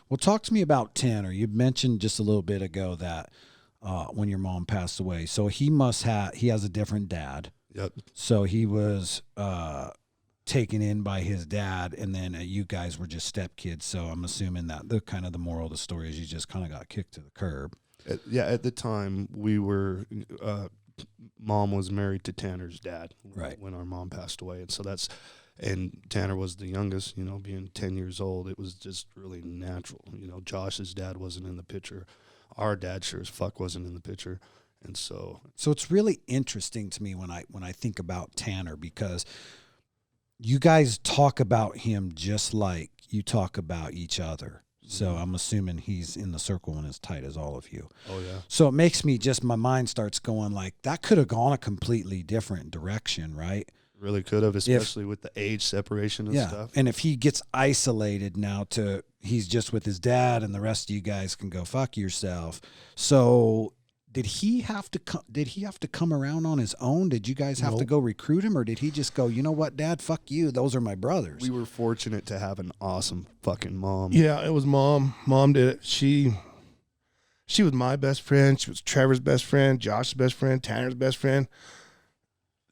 Well, talk to me about Tanner. You mentioned just a little bit ago that when your mom passed away, so he has a different dad. Yep. So he was taken in by his dad, and then you guys were just stepkids. So I'm assuming that the moral of the story is you just kind of got kicked to the curb. At the time, we were, mom was married to Tanner's dad, Right. when our mom passed away. And so and Tanner was the youngest, being 10 years old. It was just really natural. Josh's dad wasn't in the picture. Our dad sure as fuck wasn't in the picture. And so it's really interesting to me when I think about Tanner, because you guys talk about him just like you talk about each other. So I'm assuming he's in the circle and as tight as all of you. Oh, yeah. So it makes me my mind starts going like, that could have gone a completely different direction, right? Really could have, especially with the age separation and stuff. And if he gets isolated now he's just with his dad and the rest of you guys can go fuck yourself. So did he have to come around on his own? Did you guys have to go recruit him, or did he just go, you know what, Dad, fuck you, those are my brothers? We were fortunate to have an awesome fucking mom. Yeah, it was Mom. Mom did it. She was my best friend. She was Trevor's best friend, Josh's best friend, Tanner's best friend.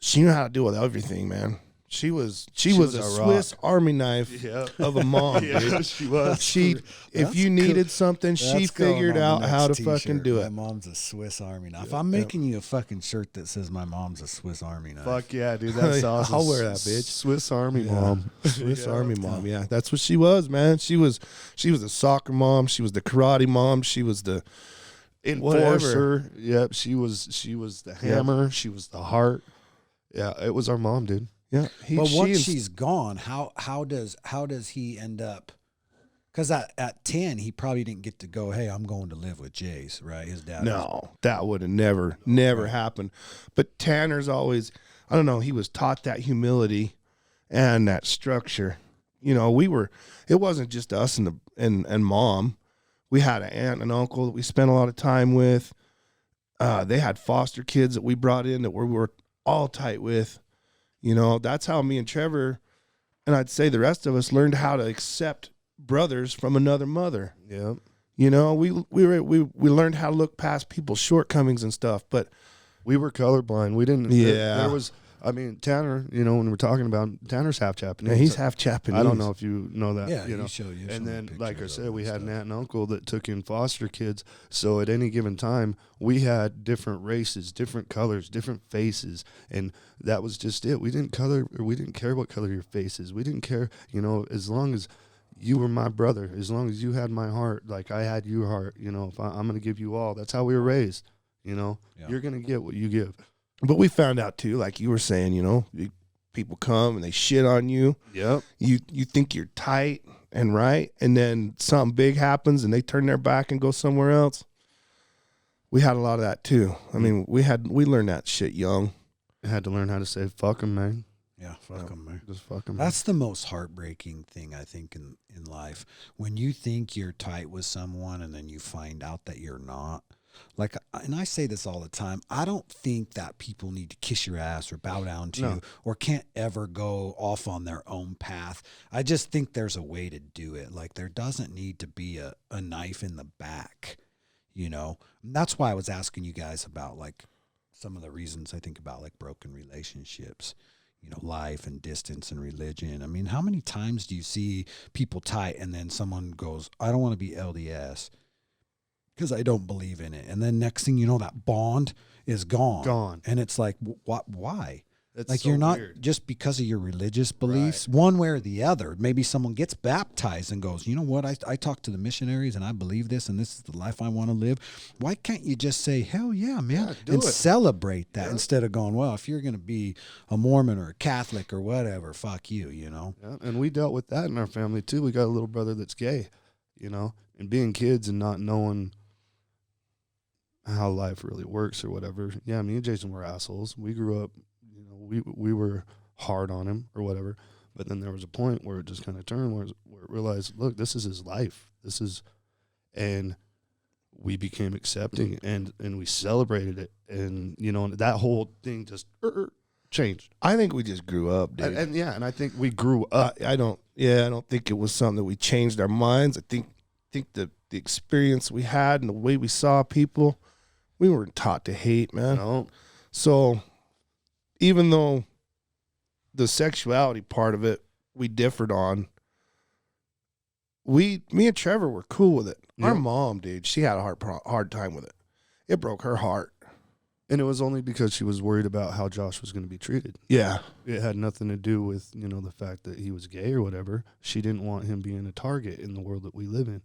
She knew how to deal with everything, man. She was was a a Swiss Army knife Yeah. of a mom, Yeah, dude. she was. If That's you needed something, That's she going figured on out the how to next fucking t-shirt. do My it. mom's a Swiss Army knife. I'm making you a fucking shirt that says my mom's a Swiss Army knife. Fuck yeah, dude. That's awesome. I'll wear that, bitch. Swiss Army Yeah. mom. Swiss Yeah. Army mom, yeah. That's what she was, man. She was a soccer mom. She was the karate mom. She was the Enforcer. Yep. She was the hammer. She was the heart. Yeah, it was our mom, dude. yeah. But once she's gone, how does he end up? Because at 10, he probably didn't get to go, hey, I'm going to live with Jace, right? His dad. No, that would have never happened. But Tanner's always, I don't know, he was taught that humility and that structure. You know, it wasn't just us and mom. We had an aunt and uncle that we spent a lot of time with. They had foster kids that we brought in that we were all tight with. You know, that's how me and Trevor, and I'd say the rest of us, learned how to accept brothers from another mother. Yeah. You know, we learned how to look past people's shortcomings and stuff. But We were colorblind. We didn't. Yeah. There was. I mean, Tanner. You know, when we're talking about Tanner's half Japanese. yeah, he's half Japanese. I don't know if you know that. Yeah, you know. he showed you. And some then, like I pictures said, of we it had and an stuff. aunt and uncle that took in foster kids. So at any given time, we had different races, different colors, different faces, and that was just it. We didn't care what color your face is. We didn't care, you know, as long as you were my brother, as long as you had my heart, like I had your heart. You know, if I'm going to give you all. That's how we were raised. You know, Yeah. you're going to get what you give. But we found out too, like you were saying, you know, people come and they shit on you. Yep. You think you're tight and right, and then something big happens and they turn their back and go somewhere else. We had a lot of that too. I mean, we learned that shit young. I had to learn how to say fuck 'em, man. Yeah, fuck 'em, man. Just fuck 'em. That's the most heartbreaking thing, I think, in life. When you think you're tight with someone and then you find out that you're not. Like, and I say this all the time, I don't think that people need to kiss your ass or bow down to you or can't ever go off on their own path. I just think there's a way to do it. Like, there doesn't need to be a knife in the back, you know? And that's why I was asking you guys about, like, some of the reasons I think about, like, broken relationships. You know, life and distance and religion. I mean, how many times do you see people tight and then someone goes, I don't want to be LDS because I don't believe in it. And then next thing you know, that bond is gone. And it's like, what? Why? That's Like, so you're not weird. just because of your religious beliefs, one way or the other. Maybe someone gets baptized and goes, you know what? I talked to the missionaries and I believe this and this is the life I want to live. Why can't you just say, hell yeah, man, Yeah, do and it. celebrate that instead of going, well, if you're going to be a Mormon or a Catholic or whatever, fuck you, you know? Yeah, and we dealt with that in our family too. We got a little brother that's gay, you know, and being kids and not knowing how life really works or whatever. Yeah, me and Jason were assholes. We grew up, you know, we were hard on him or whatever. But then there was a point where it just kind of turned where it realized, look, this is his life. And we became accepting and we celebrated it. And, you know, and that whole thing just changed. I think we just grew up, dude. And I think we grew up. I don't think it was something that we changed our minds. I think the experience we had and the way we saw people, we weren't taught to hate, man. No. So even though the sexuality part of it we differed on, me and Trevor were cool with it. Yeah. Our mom, dude, she had a hard time with it. It broke her heart. And it was only because she was worried about how Josh was going to be treated. Yeah. It had nothing to do with, you know, the fact that he was gay or whatever. She didn't want him being a target in the world that we live in,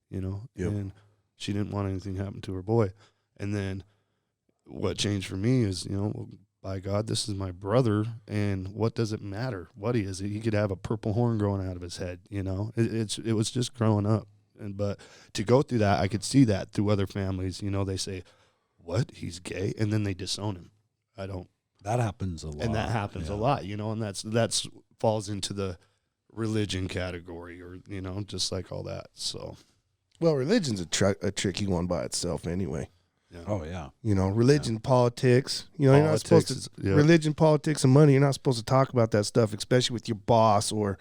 you know. Yep. And she didn't want anything to happen to her boy. And then what changed for me is, you know, well, by God, this is my brother, and what does it matter what he is? He could have a purple horn growing out of his head, you know. It was just growing up. But to go through that, I could see that through other families. You know, they say, what? He's gay? And then they disown him. I don't. That happens a lot. And that happens a lot, you know, and that's falls into the religion category or, you know, just like all that. So, Well, religion's a tricky one by itself anyway. yeah. Oh, yeah. You know, religion, politics. You know, you're not supposed to. Politics is- yeah. Religion, politics, and money. You're not supposed to talk about that stuff, especially with your boss or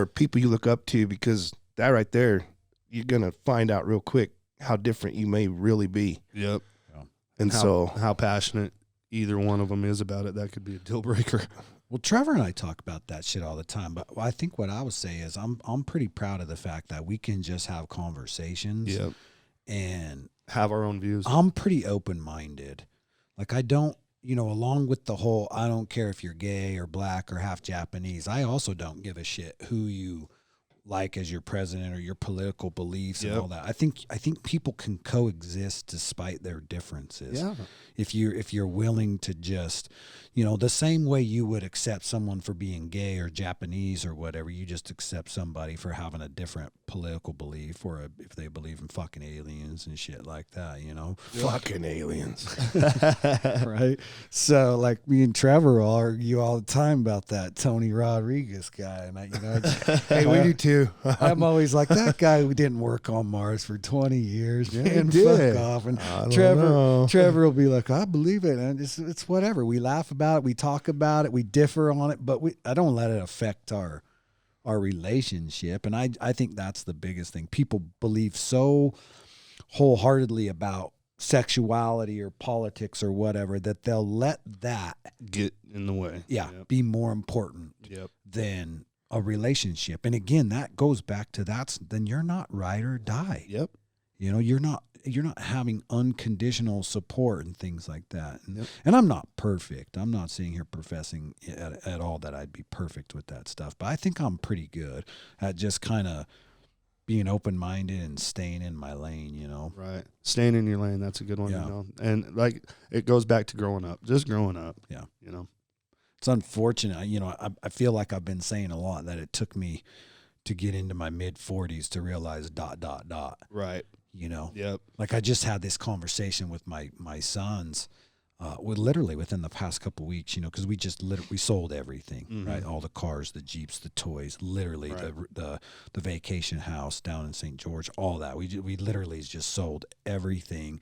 people you look up to, because that right there, you're gonna find out real quick how different you may really be. Yep. And how passionate either one of them is about it, that could be a deal breaker. Well, Trevor and I talk about that shit all the time, but I think what I would say is I'm pretty proud of the fact that we can just have conversations. Yep. And Have our own views. I'm pretty open-minded. Like I don't, along with the whole I don't care if you're gay or black or half Japanese, I also don't give a shit who you like as your president or your political beliefs and Yep. all that. I think people can coexist despite their differences. Yeah. If you're willing to just, the same way you would accept someone for being gay or Japanese or whatever, you just accept somebody for having a different political belief or if they believe in fucking aliens and shit like that, Fucking aliens. right? So like me and Trevor argue all the time about that Tony Rodriguez guy, and Hey, we do too. I'm always like that guy who didn't work on Mars for 20 years. Yeah, Man, he did. fuck off. And I don't know. Trevor will be like, I believe it, and it's whatever. We laugh about it, we talk about it, we differ on it, but I don't let it affect our relationship. And I think that's the biggest thing. People believe so wholeheartedly about sexuality or politics or whatever that they'll let that Get in the way. Yep. be more important Yep. than a relationship. And again, that goes back to then you're not ride or die. Yep. You're not having unconditional support and things like that. And, Yep. and I'm not perfect. I'm not sitting here professing at all that I'd be perfect with that stuff, but I think I'm pretty good at just kind of being open-minded and staying in my lane, Right. Staying in your lane. That's a good one. Yeah. And like it goes back to growing up. Just growing up. Yeah. It's unfortunate. I feel like I've been saying a lot that it took me to get into my mid-40s to realize ... Right. Yep. Like I just had this conversation with my sons, literally within the past couple of weeks, because we sold everything, Mhm. right? All the cars, the Jeeps, the toys, literally Right. the vacation house down in St. George, all that. We literally just sold everything,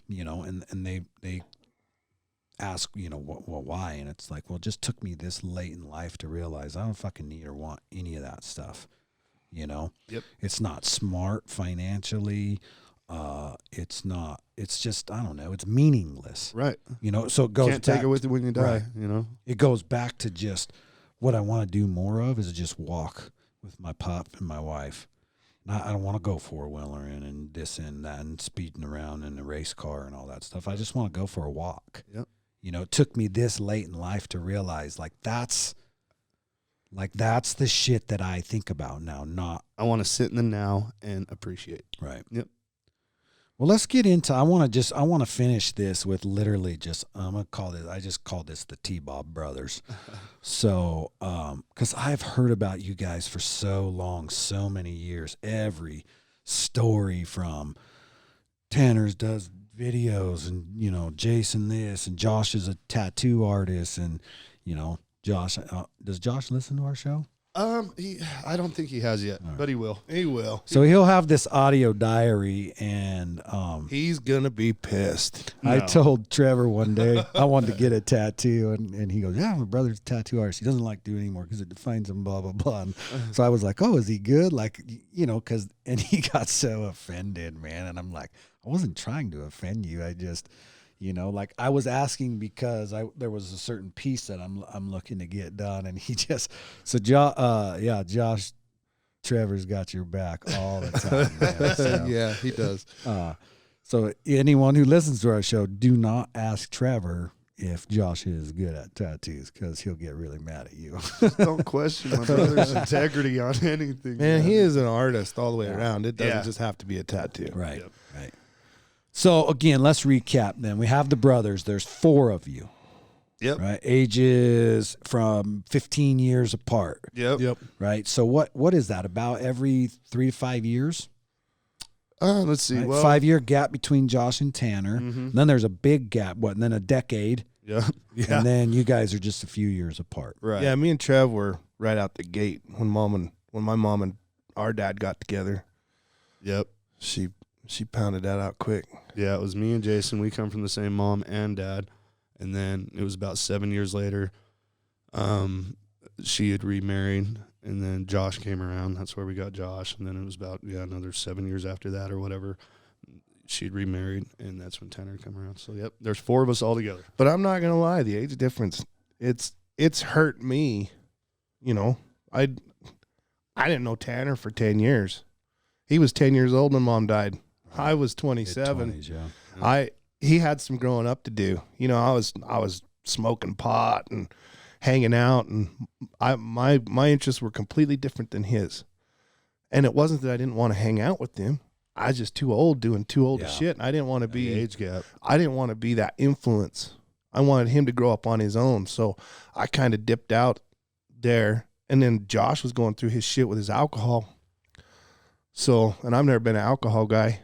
and they ask, why? And it's like, well, it just took me this late in life to realize I don't fucking need or want any of that stuff. Yep. It's not smart financially. It's just, I don't know. It's meaningless, Right. so it goes Can't back, take it with you when you die, Right. It goes back to just what I want to do more of is just walk with my pop and my wife. I don't want to go four-wheelering and this and that and speeding around in a race car and all that stuff. I just want to go for a walk. Yep. It took me this late in life to realize that's the shit that I think about now, not I want to sit in the now and appreciate. right. Yep. Well, let's get into. I want to finish this with literally just. I just call this the T-Bob Brothers. So, because I've heard about you guys for so long, so many years. Every story from Tanner's does videos, and Jason this, and Josh is a tattoo artist, and Josh. Does Josh listen to our show? I don't think he has yet, right. but he will. He will. So he'll have this audio diary, and He's gonna be pissed. I No. told Trevor one day I wanted to get a tattoo, and he goes, "Yeah, my brother's a tattoo artist. He doesn't like doing it anymore because it defines him." Blah blah blah. And so I was like, "Oh, is he good?" Like, and he got so offended, man. And I'm like, I wasn't trying to offend you. I just, like I was asking because there was a certain piece that I'm looking to get done, and he just Josh. Trevor's got your back all the time. Man. So, Yeah, he does. So anyone who listens to our show, do not ask Trevor if Josh is good at tattoos because he'll get really mad at you. Don't question my brother's integrity on anything. Man, he is an artist all the way around. It doesn't Yeah. just have to be a tattoo. Right, Yep. right. So again, let's recap then. We have the brothers. There's 4 of you, Yep. right? Ages from 15 years apart, Yep. right? So what is that, about every 3 to 5 years? Let's see. Right? Well, 5-year gap between Josh and Tanner. Mhm. Then there's a big gap, and then a decade. Yeah. And then you guys are just a few years apart. Right. Yeah, me and Trev were right out the gate when my mom and our dad got together. Yep. She pounded that out quick. Yeah, it was me and Jason. We come from the same mom and dad. And then it was about 7 years later, she had remarried, and then Josh came around. That's where we got Josh. And then it was about, another 7 years after that or whatever. She'd remarried, and that's when Tanner came around. So, yep, there's 4 of us all together. But I'm not gonna lie, the age difference, it's it's hurt me. You know, I didn't know Tanner for 10 years. He was 10 years old when Mom died. I was 27. Mid-20s, yeah. He had some growing up to do. You know, I was smoking pot and hanging out, and my interests were completely different than his. And it wasn't that I didn't want to hang out with him. I was just too old, doing too old shit. And I didn't want to be The age gap. I didn't want to be that influence. I wanted him to grow up on his own. So I kind of dipped out there. And then Josh was going through his shit with his alcohol. So, and I've never been an alcohol guy.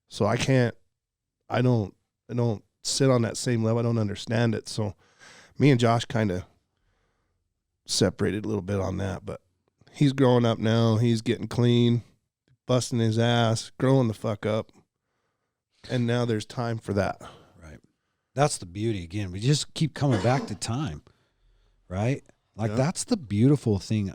So I don't sit on that same level. I don't understand it. So me and Josh kind of separated a little bit on that, but he's growing up now. He's getting clean, busting his ass, growing the fuck up. And now there's time for that. Right. That's the beauty. Again, we just keep coming back to time, right? Like that's the beautiful thing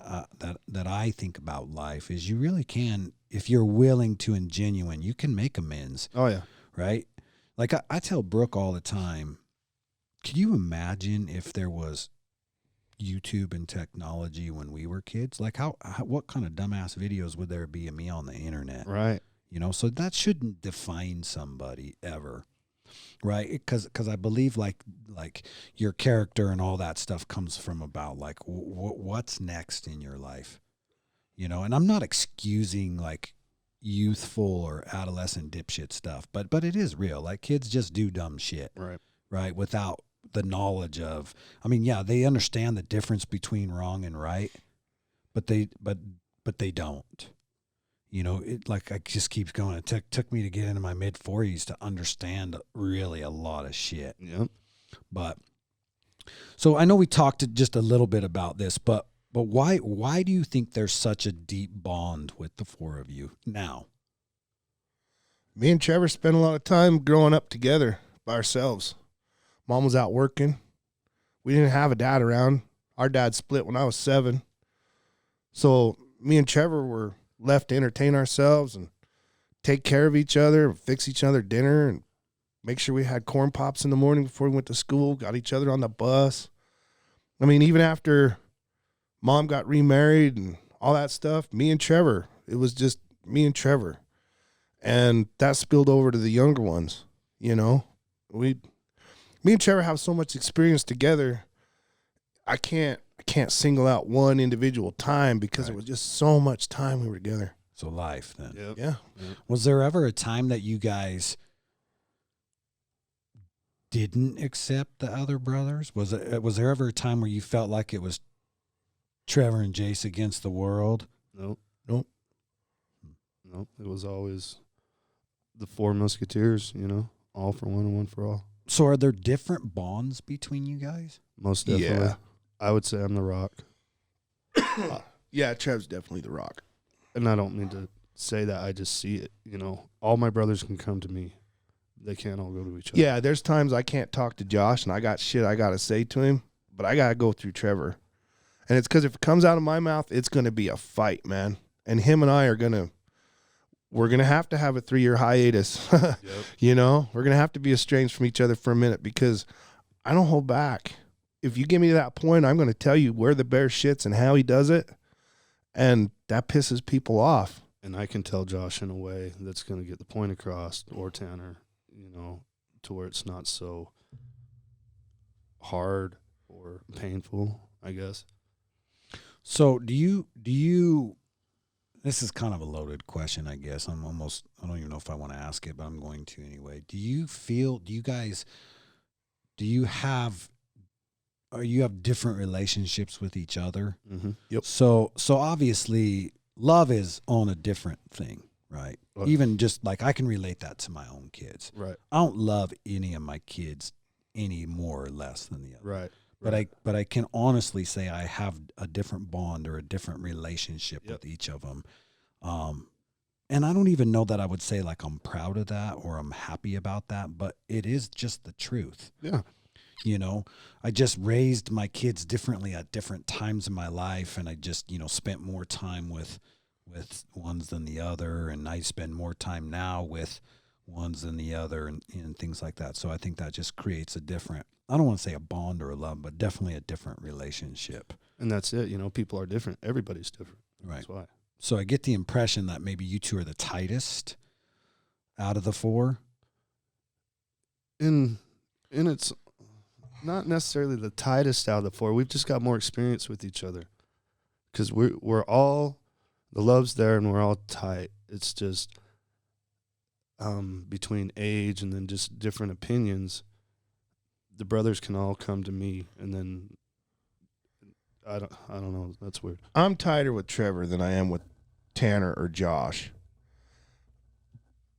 that I think about life is you really can, if you're willing to and genuine, you can make amends. Oh yeah. Right? Like I tell Brooke all the time, can you imagine if there was YouTube and technology when we were kids? Like what kind of dumbass videos would there be of me on the internet? Right. You know, so that shouldn't define somebody ever. Right? Because I believe like your character and all that stuff comes from about like what's next in your life. You know, and I'm not excusing like youthful or adolescent dipshit stuff, but it is real. Like kids just do dumb shit. Right? Without the knowledge of, I mean, yeah, they understand the difference between wrong and right, but they don't. You know, it like I just keeps going. It took me to get into my mid-40s to understand really a lot of shit. Yep. But so I know we talked just a little bit about this, but why do you think there's such a deep bond with the four of you now? Me and Trevor spent a lot of time growing up together by ourselves. Mom was out working. We didn't have a dad around. Our dad split when I was 7. So me and Trevor were left to entertain ourselves and take care of each other, fix each other dinner, and make sure we had corn pops in the morning before we went to school, got each other on the bus. I mean, even after Mom got remarried and all that stuff, me and Trevor, it was just me and Trevor. And that spilled over to the younger ones, you know. Me and Trevor have so much experience together. I can't single out one individual time because it was just so much time we were together. So life then. Yep. Yeah. Was there ever a time that you guys didn't accept the other brothers? Was there ever a time where you felt like it was Trevor and Jace against the world? Nope. Nope. Nope. It was always the Four Musketeers, you know, all for one and one for all. So are there different bonds between you guys? Most definitely. Yeah. I would say I'm the Rock. Yeah, Trev's definitely the Rock. And I don't mean to say that. I just see it. You know, all my brothers can come to me. They can't all go to each other. Yeah, there's times I can't talk to Josh and I got shit I got to say to him, but I got to go through Trevor. And it's because if it comes out of my mouth, it's going to be a fight, man. And him and I we're going to have a 3-year hiatus. Yep. You know, we're going to have to be estranged from each other for a minute because I don't hold back. If you give me that point, I'm going to tell you where the bear shits and how he does it. And that pisses people off. And I can tell Josh in a way that's going to get the point across, or Tanner, you know, to where it's not so hard or painful, I guess. So do you this is kind of a loaded question, I guess. I don't even know if I want to ask it, but I'm going to anyway. Do you have different relationships with each other? Mm-hmm. Yep. So obviously love is on a different thing, right? Right. Even just like I can relate that to my own kids. Right. I don't love any of my kids any more or less than the other. Right. But I can honestly say I have a different bond or a different relationship with each of them. And I don't even know that I would say like I'm proud of that or I'm happy about that, but it is just the truth. Yeah. You know, I just raised my kids differently at different times in my life. And I just, you know, spent more time with ones than the other. And I spend more time now with ones than the other, and things like that. So I think that just creates a different, I don't want to say a bond or a love, but definitely a different relationship. And that's it. You know, people are different. Everybody's different. Right. That's why. So I get the impression that maybe you two are the tightest out of the four. And it's not necessarily the tightest out of the four. We've just got more experience with each other. Because we're all, the love's there and we're all tight. It's just between age and then just different opinions, the brothers can all come to me, and then I don't know. That's weird. I'm tighter with Trevor than I am with Tanner or Josh.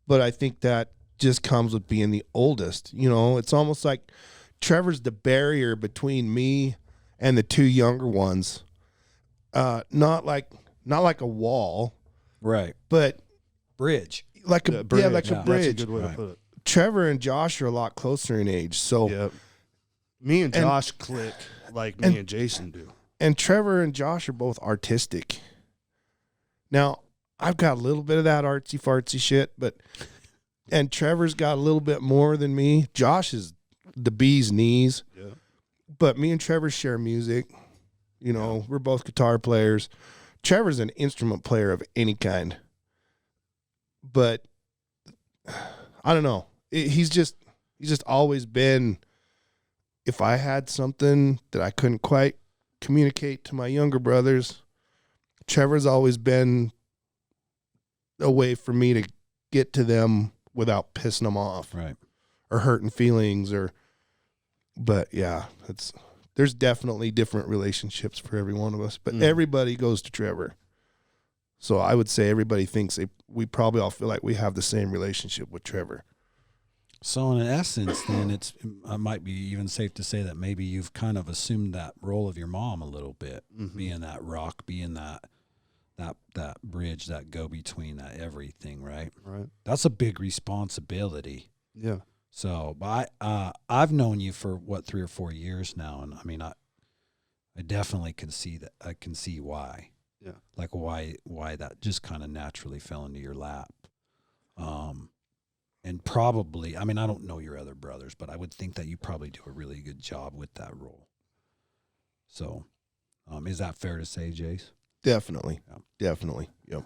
But I think that just comes with being the oldest. You know, it's almost like Trevor's the barrier between me and the two younger ones. Not like a wall, Right. but Bridge. like a bridge. like a Yeah. bridge. That's a good way Right. to put it. Trevor and Josh are a lot closer in age. So Yeah. Me and And- Josh click like me and Jason do. and Trevor and Josh are both artistic. Now, I've got a little bit of that artsy fartsy shit, and Trevor's got a little bit more than me. Josh is the bee's knees, Yeah. but me and Trevor share music. You know, we're both guitar players. Trevor's an instrument player of any kind. But I don't know. He's just always been, if I had something that I couldn't quite communicate to my younger brothers, Trevor's always been a way for me to get to them without pissing them off Right. or hurting feelings but yeah, there's definitely different relationships for every one of us, but everybody goes to Trevor. So I would say everybody thinks we probably all feel like we have the same relationship with Trevor. So in essence, then it might be even safe to say that maybe you've kind of assumed that role of your mom a little bit, being that rock, being that bridge, that go between, that everything, right? Right. That's a big responsibility. Yeah. So, but I've known you for 3 or 4 years now, and I mean, I definitely can see that. I can see why. Yeah. Like why that just kind of naturally fell into your lap. And probably, I mean, I don't know your other brothers, but I would think that you probably do a really good job with that role. So, is that fair to say, Jace? Definitely. Yeah. Definitely. Yep.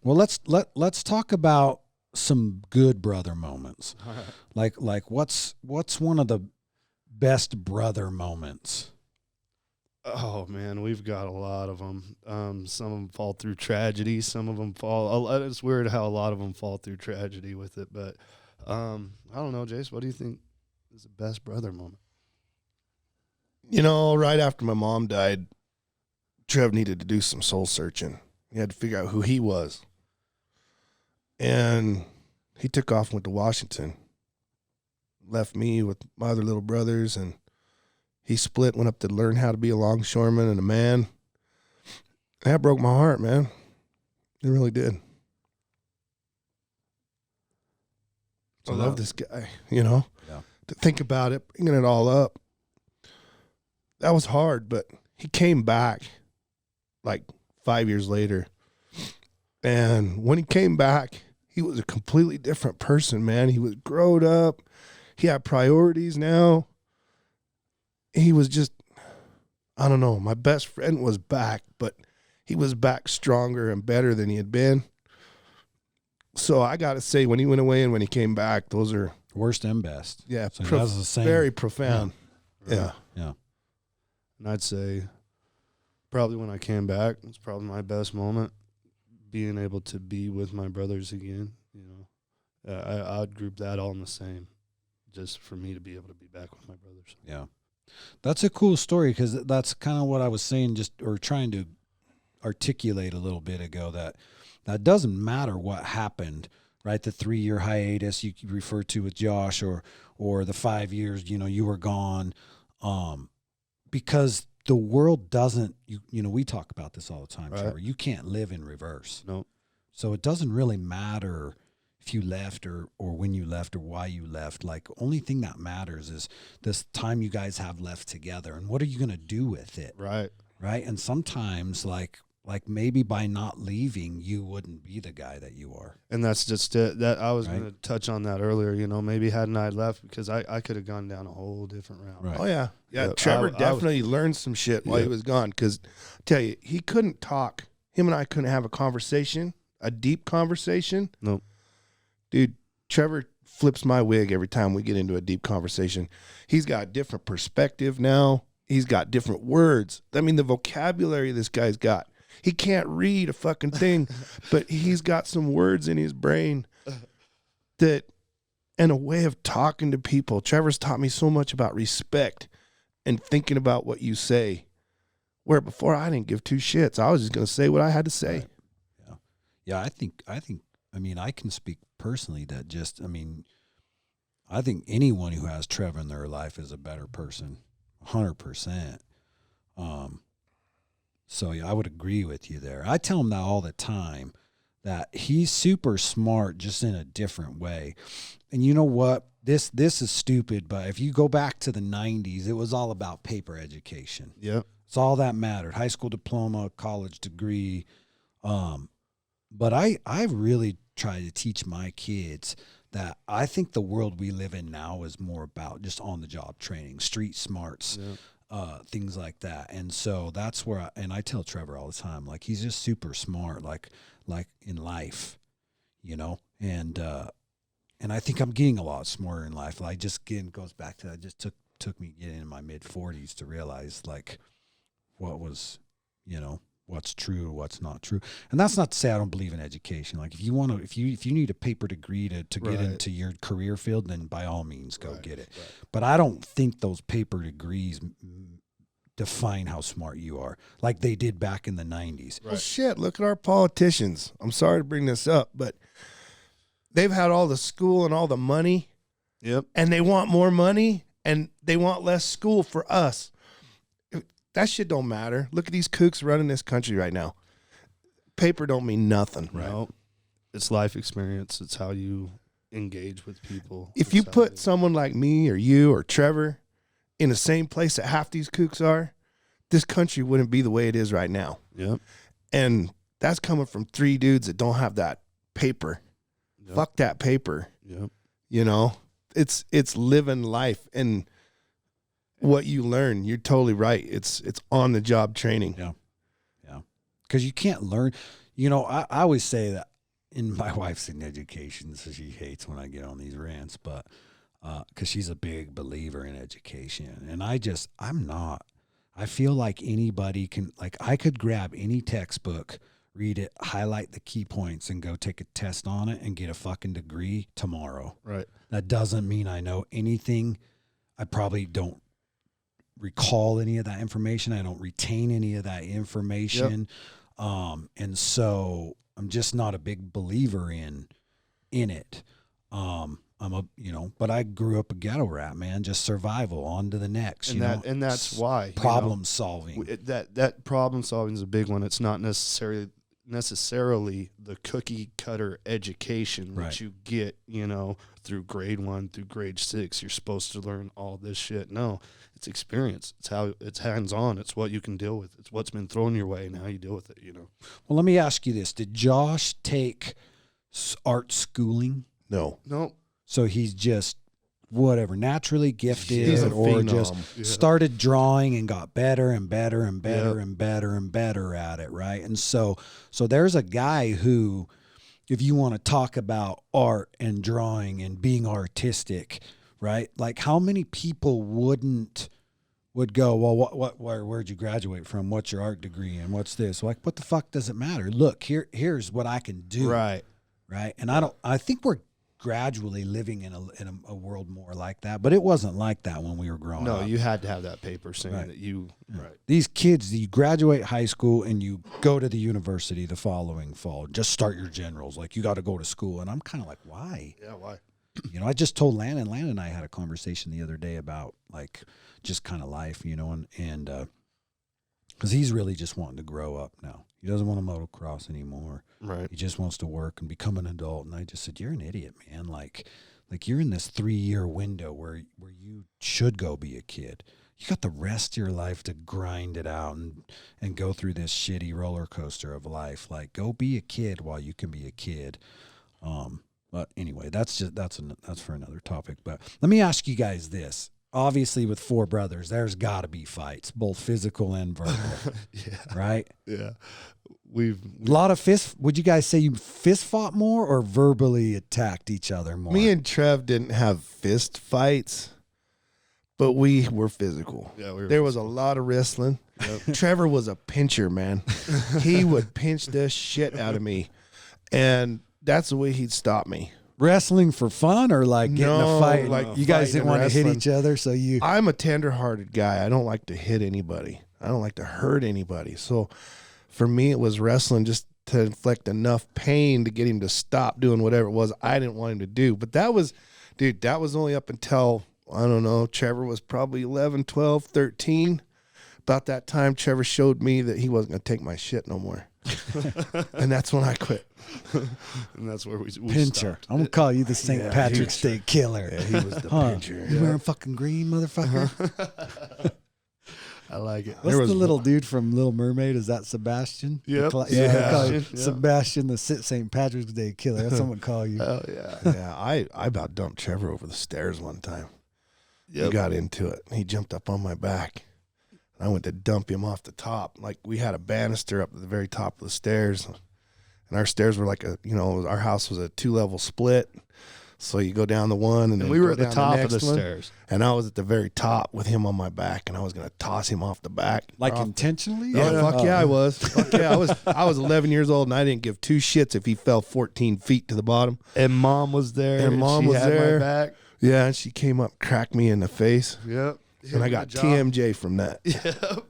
Well, let's talk about some good brother moments. Like what's one of the best brother moments? Oh man, we've got a lot of them. Some of them fall through tragedy. Some of them fall. It's weird how a lot of them fall through tragedy with it. But I don't know, Jace. What do you think is the best brother moment? You know, right after my mom died, Trev needed to do some soul searching. He had to figure out who he was. And he took off and went to Washington. Left me with my other little brothers, and he split, went up to learn how to be a longshoreman and a man. That broke my heart, man. It really did. So I love this guy, you know? Yeah. To think about it, bringing it all up, that was hard, but he came back like 5 years later. And when he came back, he was a completely different person, man. He was grown up. He had priorities now. He was just, I don't know, my best friend was back, but he was back stronger and better than he had been. So I got to say, when he went away and when he came back, those are, Worst and best. yeah, So that's the same. very profound. Yeah. Yeah. And I'd say probably when I came back, it's probably my best moment, being able to be with my brothers again. You know, I'd group that all in the same, just for me to be able to be back with my brothers. Yeah. That's a cool story, because that's kind of what I was saying, or trying to articulate a little bit ago, that doesn't matter what happened, right? The 3-year hiatus you refer to with Josh, or the 5 years, you were gone, because the world doesn't, we talk about this all the time, Right. Trevor. You can't live in reverse. No. So it doesn't really matter if you left or when you left or why you left. Like, only thing that matters is this time you guys have left together, and what are you going to do with it? Right. Right. And sometimes, like, like maybe by not leaving, you wouldn't be the guy that you are. And that's just it. That I was Right. going to touch on that earlier. You know, maybe hadn't I left, because I could have gone down a whole different route. Right. Oh yeah, yeah. Yeah, Trevor I was- definitely learned some shit while he Yeah. was gone. Because, tell you, he couldn't talk. Him and I couldn't have a conversation, a deep conversation. Nope. Dude, Trevor flips my wig every time we get into a deep conversation. He's got a different perspective now. He's got different words. I mean, the vocabulary this guy's got. He can't read a fucking thing, but he's got some words in his brain that, and a way of talking to people. Trevor's taught me so much about respect and thinking about what you say. Where before I didn't give two shits. I was just going to say what I had to say. Right. Yeah, I think, I mean, I can speak personally that just, I mean, I think anyone who has Trevor in their life is a better person, 100%. So yeah, I would agree with you there. I tell him that all the time, that he's super smart, just in a different way. And you know what? This is stupid, but if you go back to the 90s, it was all about paper education. Yep. It's all that mattered. High school diploma, college degree. But I really try to teach my kids that I think the world we live in now is more about just on the job training, street smarts, things like that. And so that's where I tell Trevor all the time, like, he's just super smart, like in life, you know, and I think I'm getting a lot smarter in life. Like, just again, goes back to that. Just took me getting in my mid 40s to realize, like, what was, you know, what's true, what's not true. And that's not to say I don't believe in education. Like, if you want to, if you need a paper degree to get Right. into your career field, then by all means go Right, get it. right. But I don't think those paper degrees define how smart you are, like they did back in the 90s. Well, shit, look at our politicians. I'm sorry to bring this up, but they've had all the school and all the money, Yep. and they want more money, and they want less school for us. That shit don't matter. Look at these kooks running this country right now. Paper don't mean nothing. Right. No, it's life experience. It's how you engage with people. If It's you how put someone like me or you or Trevor in the same place that half these kooks are, this country wouldn't be the way it is right now. Yep. And that's coming from three dudes that don't have that paper. Yep. Fuck that paper. Yep. You know, it's living life, and what you learn. You're totally right. It's on the job training. Yeah. Because you can't learn. You know, I always say that, in my wife's in education, so she hates when I get on these rants, but because she's a big believer in education. And I'm not. I feel like anybody can, like, I could grab any textbook, read it, highlight the key points, and go take a test on it and get a fucking degree tomorrow. Right. That doesn't mean I know anything. I probably don't recall any of that information. I don't retain any of that information. And so I'm just not a big believer in it. But I grew up a ghetto rat, man, just survival, on to the next, And that's why, you know, problem solving. that problem solving is a big one. It's not necessarily the cookie cutter education that Right. you get, you know, through grade 1 through grade 6. You're supposed to learn all this shit. No, it's experience. It's hands on. It's what you can deal with. It's what's been thrown your way and how you deal with it, you know. Well, let me ask you this. Did Josh take art schooling? No. No. So he's just whatever, naturally gifted, He's a or phenom. just Yeah. started drawing and got better and better and better Yep. and better and better at it, right? And so there's a guy who, if you want to talk about art and drawing and being artistic, right? Like, how many people would go, well, where'd you graduate from? What's your art degree and what's this? Like, what the fuck does it matter? Look, here's what I can do, Right. right? And I think we're gradually living in a world more like that, but it wasn't like that when we were growing No, up. you had to have that paper saying Right. that you right. These kids, you graduate high school and you go to the university the following fall. Just start your generals. Like, you got to go to school. And I'm kind of like, why? Yeah, why? You know, I just told Landon. Landon and I had a conversation the other day about, like, just kind of life, you know, and because he's really just wanting to grow up now. He doesn't want to motocross anymore. Right. He just wants to work and become an adult. And I just said, you're an idiot, man. Like you're in this 3-year window where you should go be a kid. you got the rest of your life to grind it out and go through this shitty roller coaster of life. Like, go be a kid while you can be a kid. But anyway, that's for another topic. But let me ask you guys this. Obviously, with four brothers, there's got to be fights, both physical and verbal. Right? Yeah. A lot of would you guys say you fist fought more or verbally attacked each other more? Me and Trev didn't have fist fights, but we were physical. Yeah, there was a lot of wrestling. Yep. Trevor was a pincher, man. He would pinch the shit out of me, and that's the way he'd stop me. Wrestling for fun or like getting a fight? Like you guys didn't want to hit each other, so you. I'm a tender-hearted guy. I don't like to hit anybody. I don't like to hurt anybody. So for me, it was wrestling just to inflict enough pain to get him to stop doing whatever it was I didn't want him to do. But that was only up until, I don't know, Trevor was probably 11, 12, 13. About that time, Trevor showed me that he wasn't going to take my shit no more. And that's when I quit. And that's where we pincher. Stopped. I'm going to call you the St. Patrick's Day killer. Yeah, he was the pincher. You wearing fucking green, motherfucker? I like it. What's the little dude from Little Mermaid? Is that Sebastian? Yep. Yeah. Sebastian, the St. Patrick's Day killer. That's what I'm going to call you. Oh, yeah. Yeah, I about dumped Trevor over the stairs one time. Yep. He got into it. He jumped up on my back. I went to dump him off the top. Like, we had a banister up at the very top of the stairs. And our stairs were like our house was a 2-level split. So you go down the one and then we were at the top of the one, stairs. And I was at the very top with him on my back, and I was going to toss him off the back. Like intentionally? I was. Fuck yeah, I was 11 years old, and I didn't give two shits if he fell 14 feet to the bottom. And Mom was there. And Mom was had there. My back. Yeah, and she came up, cracked me in the face. Yep. And I got TMJ from that. Yep.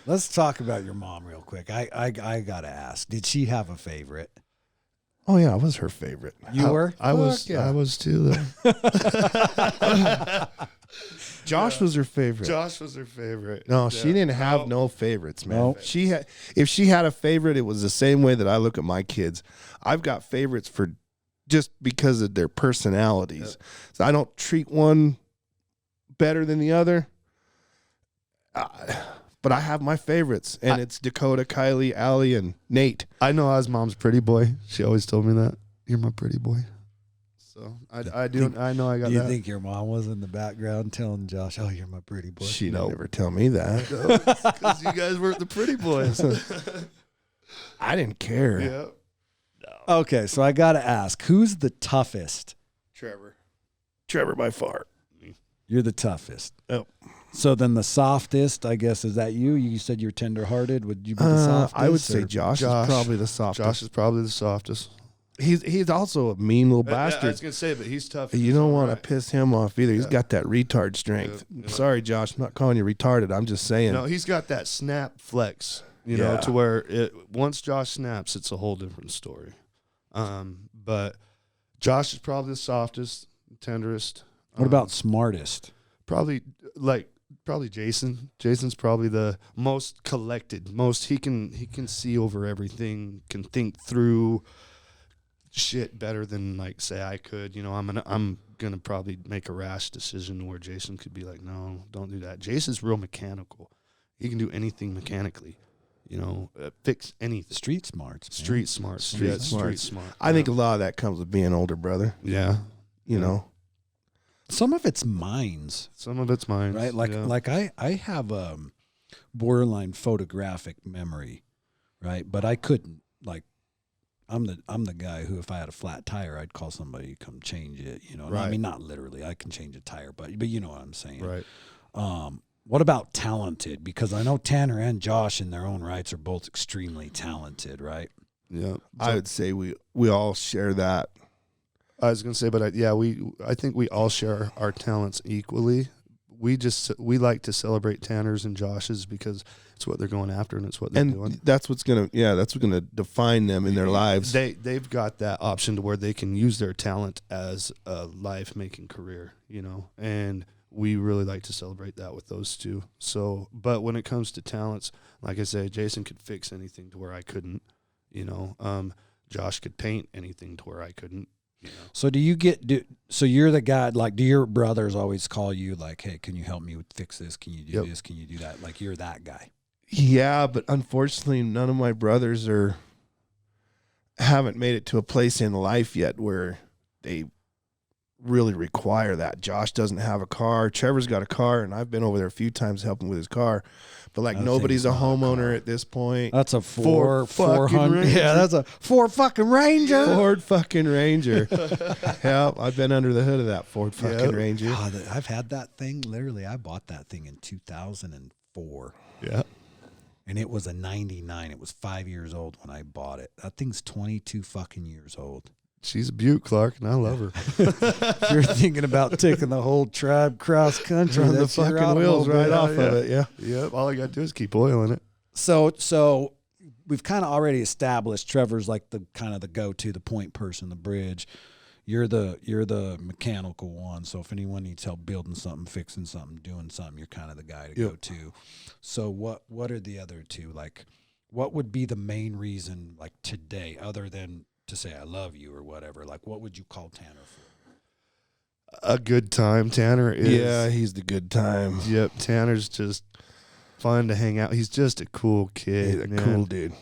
Let's talk about your mom real quick. I got to ask, did she have a favorite? Oh yeah, I was her favorite. You were? I was. Yeah. I was too. Though. Josh was her favorite. Josh was her favorite. No, she didn't have no favorites, man. Nope. If she had a favorite, it was the same way that I look at my kids. I've got favorites for just because of their personalities. Yep. So I don't treat one better than the other. But I have my favorites, and it's Dakota, Kylie, Allie, and Nate. I know I was Mom's pretty boy. She always told me that. You're my pretty boy. So I do. I know I got Do you that. think your mom was in the background telling Josh, "Oh, you're my pretty boy"? She don't ever tell me that. Because you guys weren't the pretty boys. I didn't care. Yeah. Okay, so I got to ask, who's the toughest? Trevor by far. You're the toughest. Yep. So then the softest, I guess, is that you? You said you're tenderhearted. Would you be the softest? I would say Josh is probably the softest. Josh is probably the softest. He's also a mean little bastard. I was gonna say, but he's tough. You don't want to piss him off either. He's got that retard strength. Yeah. Sorry, Josh. I'm not calling you retarded. I'm just saying. No, he's got that snap flex. You know, to where once Josh snaps, it's a whole different story. But Josh is probably the softest, tenderest. What about smartest? Probably Jason. Jason's probably the most collected. He can see over everything, can think through shit better than like say I could. You know, I'm gonna probably make a rash decision where Jason could be like, no, don't do that. Jason's real mechanical. He can do anything mechanically. You know, fix anything. Street smarts. Man. Street smart. Street smart. I think a lot of that comes with being older, brother. Yeah. You know. Some of it's minds. Some of it's mine. Right? Like I have borderline photographic memory, right? But I couldn't I'm the guy who if I had a flat tire, I'd call somebody to come change it, you know. Right. I mean, not literally. I can change a tire, but you know what I'm saying. Right. What about talented? Because I know Tanner and Josh in their own rights are both extremely talented, right? Yeah. I would say we all share that. I was gonna say, but I think we all share our talents equally. We like to celebrate Tanner's and Josh's because it's what they're going after and it's what they're doing. That's what's gonna define them in their lives. They've got that option to where they can use their talent as a life making career, you know, and we really like to celebrate that with those two. So, but when it comes to talents, like I say, Jason could fix anything to where I couldn't, you know. Josh could paint anything to where I couldn't. So so you're the guy, like, do your brothers always call you like, hey, can you help me fix this? Can you do this? Can you do that? Like, you're that guy. Yeah, but unfortunately, none of my brothers haven't made it to a place in life yet where they really require that. Josh doesn't have a car. Trevor's got a car, and I've been over there a few times helping with his car. But like That nobody's a thing's not a homeowner car. at this point. That's a Ford fucking 400. Ranger. Yeah, that's a Ford fucking Ranger. Ford fucking Ranger. Yeah, I've been under the hood of that Ford fucking Ranger. God, I've had that thing. Literally, I bought that thing in 2004. Yeah. And it was a 99. It was 5 years old when I bought it. That thing's 22 fucking years old. She's a beaut, Clark, and I love her. If you're thinking about taking the whole tribe cross country, Run the that's your fucking wheels automobile. right off yeah. of it. Yeah. Yep. All I got to do is keep oil in it. So we've kind of already established Trevor's like the kind of the go-to, the point person, the bridge. You're the mechanical one. So if anyone needs help building something, fixing something, doing something, you're kind of the guy to go to. So what are the other two? Like, what would be the main reason, like today, other than to say I love you or whatever? Like, what would you call Tanner for? A good time. Tanner is. Yeah, he's the good time. Yep. Tanner's just fun to hang out. He's just a cool kid. He's a man. cool dude.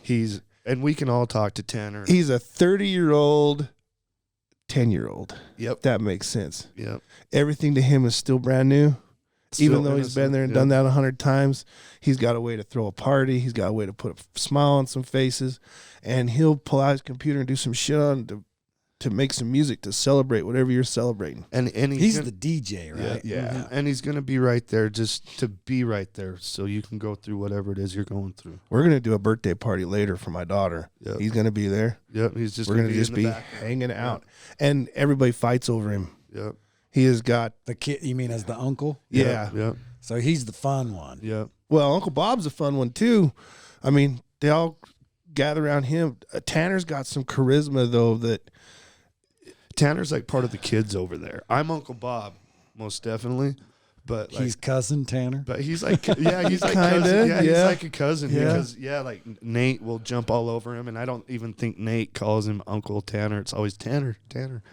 And we can all talk to Tanner. He's a 30-year-old, 10-year-old. Yep. That makes sense. Yep. Everything to him is still brand new. Even Still though he's been innocent. there and Yep. done that 100 times, he's got a way to throw a party. He's got a way to put a smile on some faces, and he'll pull out his computer and do some shit on to make some music to celebrate whatever you're celebrating. And He's gonna, the DJ, right? Yeah. Mhm. And he's gonna be right there, just to be right there, so you can go through whatever it is you're going through. We're gonna do a birthday party later for my daughter. Yep. He's gonna be there. Yep. He's just We're gonna be just in be the background. hanging out, and everybody fights over him. Yep. He has got The kid, you mean as the uncle? yeah. Yep. So he's the fun one. Yep. Well, Uncle Bob's a fun one too. I mean, they all gather around him. Tanner's got some charisma though that Tanner's like part of the kids over there. I'm Uncle Bob, most definitely, but like, He's cousin Tanner. but he's like, yeah, he's like Kinda, cousin. Yeah, he's yeah. like a cousin Yeah. because like Nate will jump all over him, and I don't even think Nate calls him Uncle Tanner. It's always Tanner.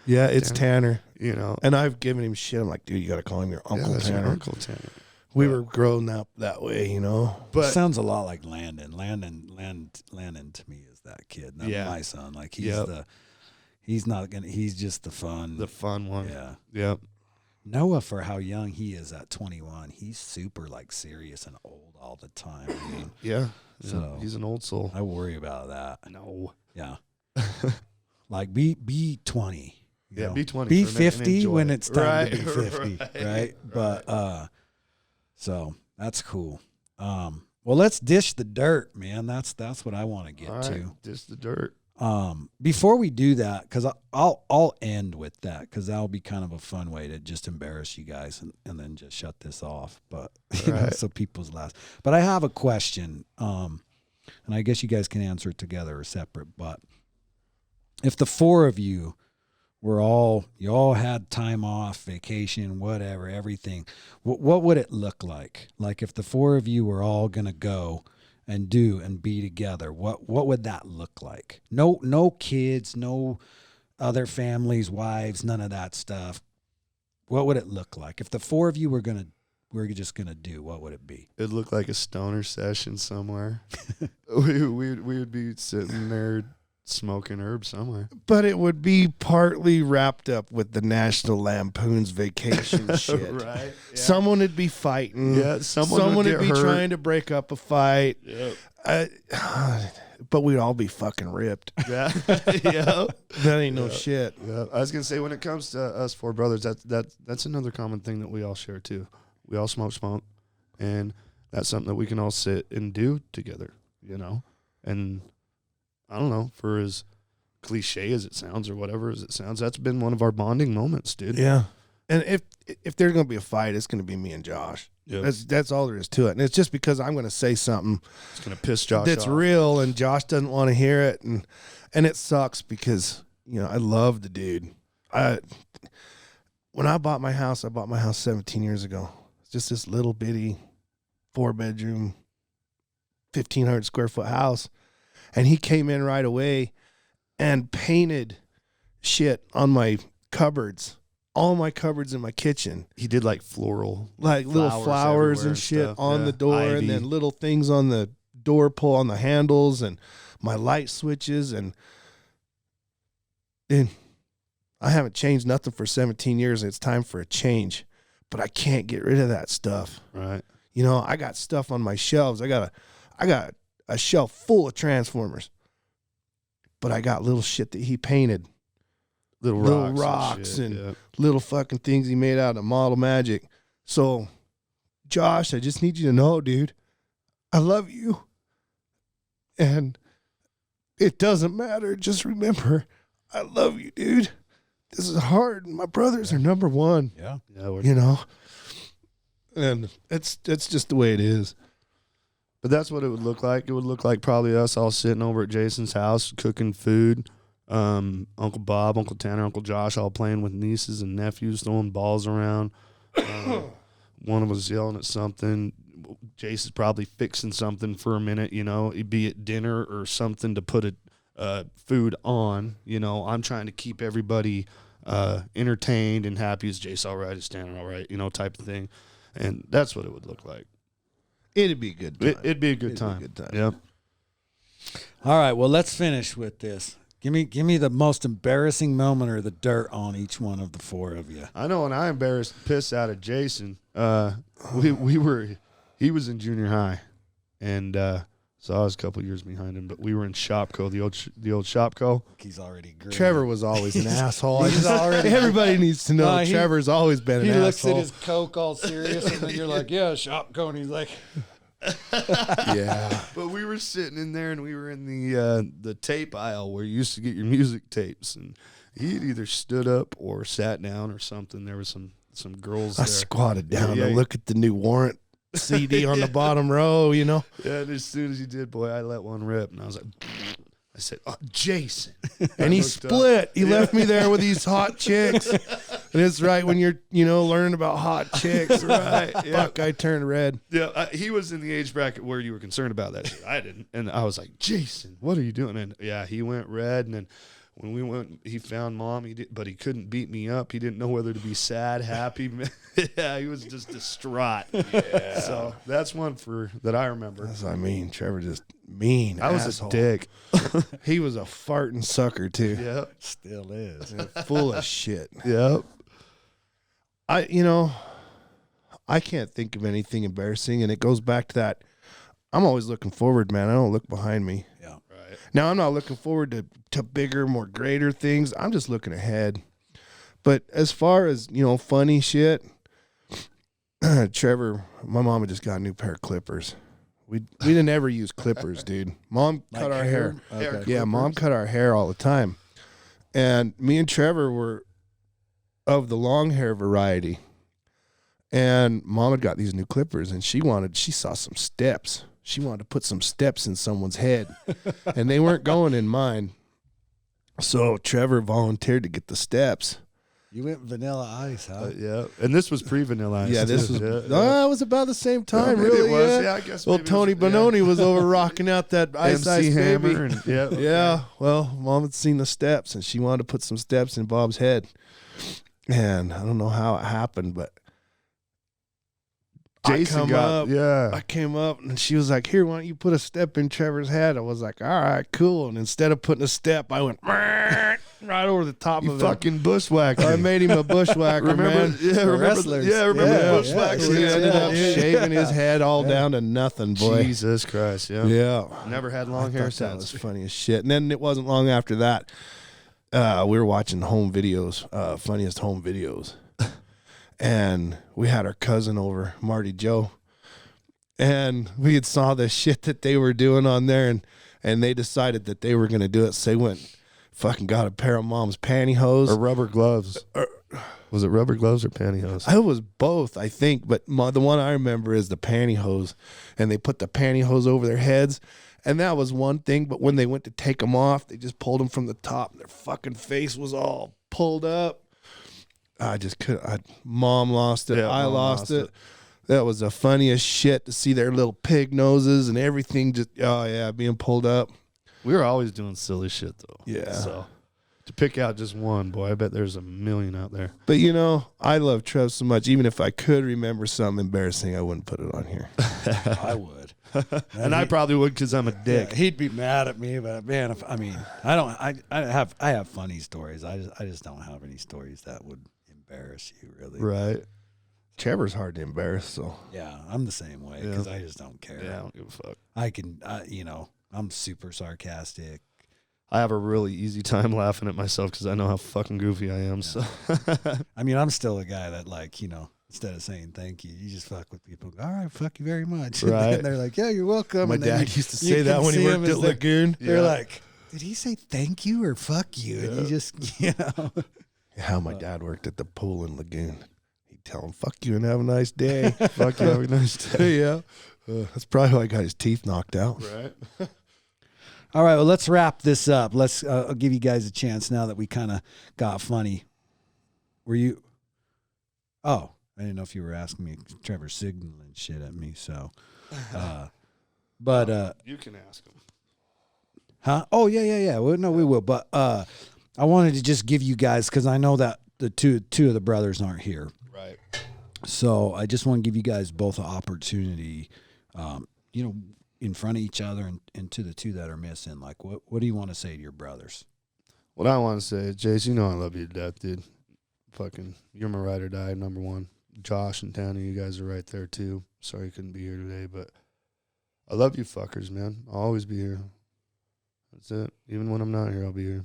yeah, it's Tanner. You know, And I've given him shit. I'm like, dude, you got to call him your yeah, Uncle that's your Tanner. Uncle Tanner. We were grown up that way, you know. But Sounds a lot like Landon. Landon to me is that kid, not Yeah. my son. Like Yep. he's just the fun. the fun one. Yeah. Yep. Noah, for how young he is at 21, he's super like serious and old all the time. I mean, Yeah. So- he's an old soul. I worry about that. No. Yeah. Like be 20. you Yeah, know? be 20 Be for a minute and 50 enjoy when it. it's time to be Right, 50, right, right? But so that's cool. Well, let's dish the dirt, man. That's what I want to get All right, to. just the dirt. Before we do that, because I'll end with that, because that'll be kind of a fun way to just embarrass you guys and then just shut this off. But you know, Right. so people's last. But I have a question, and I guess you guys can answer it together or separate. But if the four of you you all had time off, vacation, whatever, everything, what would it look like? Like if the four of you were all gonna go and do and be together, what would that look like? No kids, no other families, wives, none of that stuff. What would it look like if the four of you were just gonna do? What would it be? It'd look like a stoner session somewhere. we would be sitting there smoking herb somewhere. But it would be partly wrapped up with the National Lampoon's Vacation shit. Right. Someone would be fighting. Yeah, someone would would be get hurt. trying to break up a fight. Yep. But we'd all be fucking ripped. Yeah. Yeah. That ain't no shit. Yeah. I was gonna say, when it comes to us four brothers, that's another common thing that we all share too. We all smoke, and that's something that we can all sit and do together. You know, and I don't know, for as cliche as it sounds or whatever as it sounds, that's been one of our bonding moments, dude. Yeah. And if there's gonna be a fight, it's gonna be me and Josh. Yep. That's all there is to it. And it's just because I'm gonna say something It's gonna piss Josh that's off. real and Josh doesn't want to hear it, and it sucks because I love the dude. When I bought my house 17 years ago. It's just this little bitty 4-bedroom 1,500 square foot house, and he came in right away and painted shit on my cupboards, all my cupboards in my kitchen. He did like floral, Like little flowers everywhere and shit stuff. on Yeah. the door, Ivy. and then little things on the door pull on the handles and my light switches. And then I haven't changed nothing for 17 years. And it's time for a change, but I can't get rid of that stuff. Right. You know, I got stuff on my shelves. I got a shelf full of Transformers, but I got little shit that he painted, Little Little rocks, rocks shit, and- yeah. little fucking things he made out of Model Magic. So, Josh, I just need you to know, dude, I love you. And it doesn't matter. Just remember, I love you, dude. This is hard. My brothers are number one, Yeah. Yeah, you know? And it's just the way it is. but that's what it would look like. It would look like probably us all sitting over at Jason's house cooking food. Uncle Bob, Uncle Tanner, Uncle Josh all playing with nieces and nephews, throwing balls around. One of us yelling at something. Jason's probably fixing something for a minute, you know, be it dinner or something to put food on. You know, I'm trying to keep everybody entertained and happy. Is Jace all right? Is Tanner all right? You know, type of thing. And that's what it would look like. It'd be a good time. It'd be a good It'd be a time. good time. Yep. All right. Well, let's finish with this. Give me the most embarrassing moment or the dirt on each one of the four of you. I know when I embarrassed the piss out of Jason, he was in junior high, and so I was a couple years behind him, but we were in Shopco, the old Shopco. He's already green. Trevor was always an asshole. He's already- Everybody needs to know He- Trevor's always been an He looks asshole. at his Coke all serious, and then you're like, "Yeah, Shopco," and he's like, Yeah. But we were sitting in there, and we were in the tape aisle where you used to get your music tapes, and he'd either stood up or sat down or something. There was some girls I there. squatted down Yeah, to yeah. look at the new Warrant CD on the bottom row, you know. Yeah, and as soon as he did, boy, I let one rip, and I was like, I said, "Oh, Jason," And he looked up. split. He left me there with these hot chicks. And it's right when you're, learning about hot chicks. Right, yeah. Fuck, I turned red. Yeah, he was in the age bracket where you were concerned about that shit. I didn't, and I was like, "Jason, what are you doing?" And yeah, he went red, and then when we went, he found mom. But he couldn't beat me up. He didn't know whether to be sad, happy. Yeah, he was just distraught. Yeah. So that's one that I remember. That's what I mean. Trevor just mean. I was asshole. a dick. He was a farting sucker too. Yep, "Still is." Full of shit. yep. I can't think of anything embarrassing, and it goes back to that. I'm always looking forward, man. I don't look behind me. Yeah. Right. Now I'm not looking forward to bigger, more greater things. I'm just looking ahead. But as far as funny shit, Trevor, my mama just got a new pair of clippers. We didn't ever use clippers, dude. Mom cut our hair. Okay. Yeah, mom cut our hair all the time. And me and Trevor were of the long hair variety. And mom had got these new clippers, and she saw some steps. She wanted to put some steps in someone's head, and they weren't going in mine. So Trevor volunteered to get the steps. You went Vanilla Ice, huh? Yeah, and this was pre-Vanilla Ice. Yeah, this was Yeah. it was about the same time, Maybe really. it was. Yeah. Yeah, I guess. Well, maybe it Tony was, Bononi was over rocking out that yeah. Ice Ice MC Hammer. Baby. And, yeah, Yeah, well, mom had seen the steps, and she wanted to put some steps in Bob's head. And I don't know how it happened, but Jason got. Yeah. I came up, and she was like, "Here, why don't you put a step in Trevor's head?" I was like, "All right, cool." And instead of putting a step, I went right over the top You of fucking bushwhacker. him. I made him a bushwhacker, remember? man. Yeah, remember? wrestlers. Yeah, remember Yeah, the bushwhackers? We ended up Yeah. shaving his head all down to nothing, boy. Jesus Christ! Yeah. Yeah. Never had I long hair thought that was since. funny as shit. And then it wasn't long after that, we were watching home videos, funniest home videos. And we had our cousin over, Marty Joe. And we had saw the shit that they were doing on there, and they decided that they were going to do it. So they went fucking got a pair of mom's pantyhose. Or rubber gloves. Was it rubber gloves or pantyhose? I was both, I think, but the one I remember is the pantyhose, and they put the pantyhose over their heads, and that was one thing. But when they went to take them off, they just pulled them from the top, and their fucking face was all pulled up. I just couldn't. Mom lost it. Yeah, I Mom lost lost it. That was the funniest shit to see their little pig noses and everything just being pulled up. We were always doing silly shit though. Yeah. So To pick out just one, boy, I bet there's a million out there. But, you know, I love Trev so much. Even if I could remember something embarrassing, I wouldn't put it on here. I would. And I probably would because I'm a dick. Yeah, he'd be mad at me, but man, I have funny stories. I just don't have any stories that would embarrass you, really. Right. Trevor's hard to embarrass, so. Yeah, I'm the same way because I just don't care. Yeah, I don't give a fuck. I'm super sarcastic. I have a really easy time laughing at myself because I know how fucking goofy I am. Yeah. So, I mean, I'm still a guy that, like, instead of saying thank you, you just fuck with people. All right, fuck you very much. Right. And they're like, yeah, you're welcome. My and then dad used to you say that can when he see worked him at as they're- Lagoon. They're like, did he say thank you or fuck you? And you just, How my dad worked at the pool in Lagoon. He'd tell him, fuck you and have a nice day. fuck you, have a nice day. Yeah. That's probably how I got his teeth knocked out. Right. All right, well, let's wrap this up. I'll give you guys a chance now that we kind of got funny. Were you? Oh, I didn't know if you were asking me. Trevor's signaling shit at me, so. But you can ask him. huh? Oh yeah. Well, no, we will. But I wanted to just give you guys, because I know that the two of the brothers aren't here. Right. So I just want to give you guys both an opportunity, in front of each other and to the two that are missing. Like, what do you want to say to your brothers? What I want to say, Jace, you know I love you to death, dude. Fucking, you're my ride or die, number one. Josh and Tanya, you guys are right there, too. Sorry you couldn't be here today, but I love you fuckers, man. I'll always be here. That's it. Even when I'm not here, I'll be here.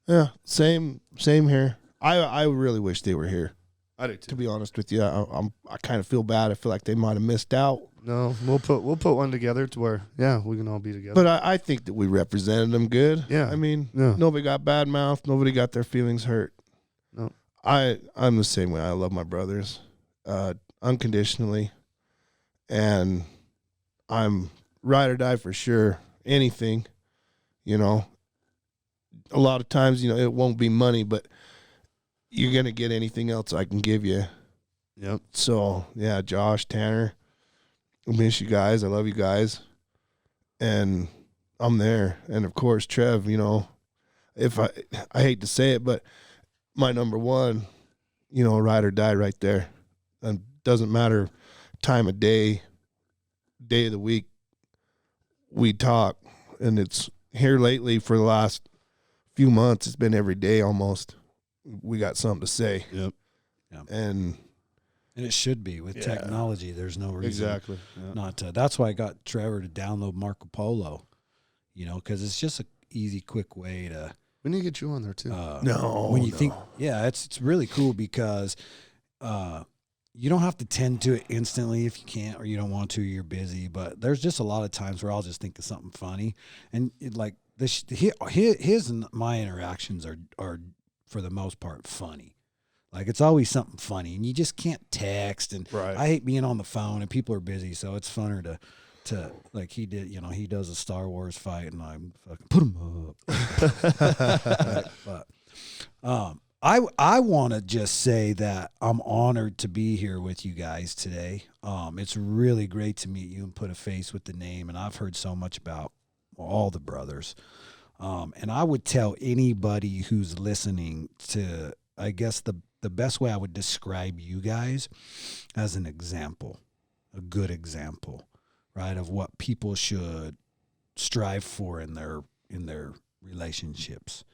Yeah, same here. I really wish they were here. I do, To too. be honest with you, I kind of feel bad. I feel like they might have missed out. No, we'll put one together to where, we can all be together. But I think that we represented them good. Yeah. I mean, Yeah. nobody got bad mouth. Nobody got their feelings hurt. No. I'm the same way. I love my brothers unconditionally. And I'm ride or die for sure. Anything, a lot of times, it won't be money, but you're going to get anything else I can give you. Yep. So, yeah, Josh, Tanner, I miss you guys. I love you guys. And I'm there. And, of course, Trev, if I hate to say it, but my number one, ride or die right there. And doesn't matter time of day of the week, we talk. And it's here lately for the last few months, it's been every day almost. We got something to say. Yep. Yeah. And it should be with technology. There's no reason Exactly. Yeah. not to. That's why I got Trevor to download Marco Polo, because it's just an easy, quick way to. We need to get you on there, too. When you think, it's really cool because you don't have to tend to it instantly if you can't or you don't want to. You're busy, but there's just a lot of times where I'll just think of something funny, and his and my interactions are for the most part funny. Like, it's always something funny, and you just can't text. And Right. I hate being on the phone, and people are busy, so it's funner to like he did. He does a Star Wars fight, and I'm fucking put him up. But I want to just say that I'm honored to be here with you guys today. It's really great to meet you and put a face with the name, and I've heard so much about all the brothers. And I would tell anybody who's listening to, I guess the best way I would describe you guys as an example, a good example, right, of what people should strive for in their relationships,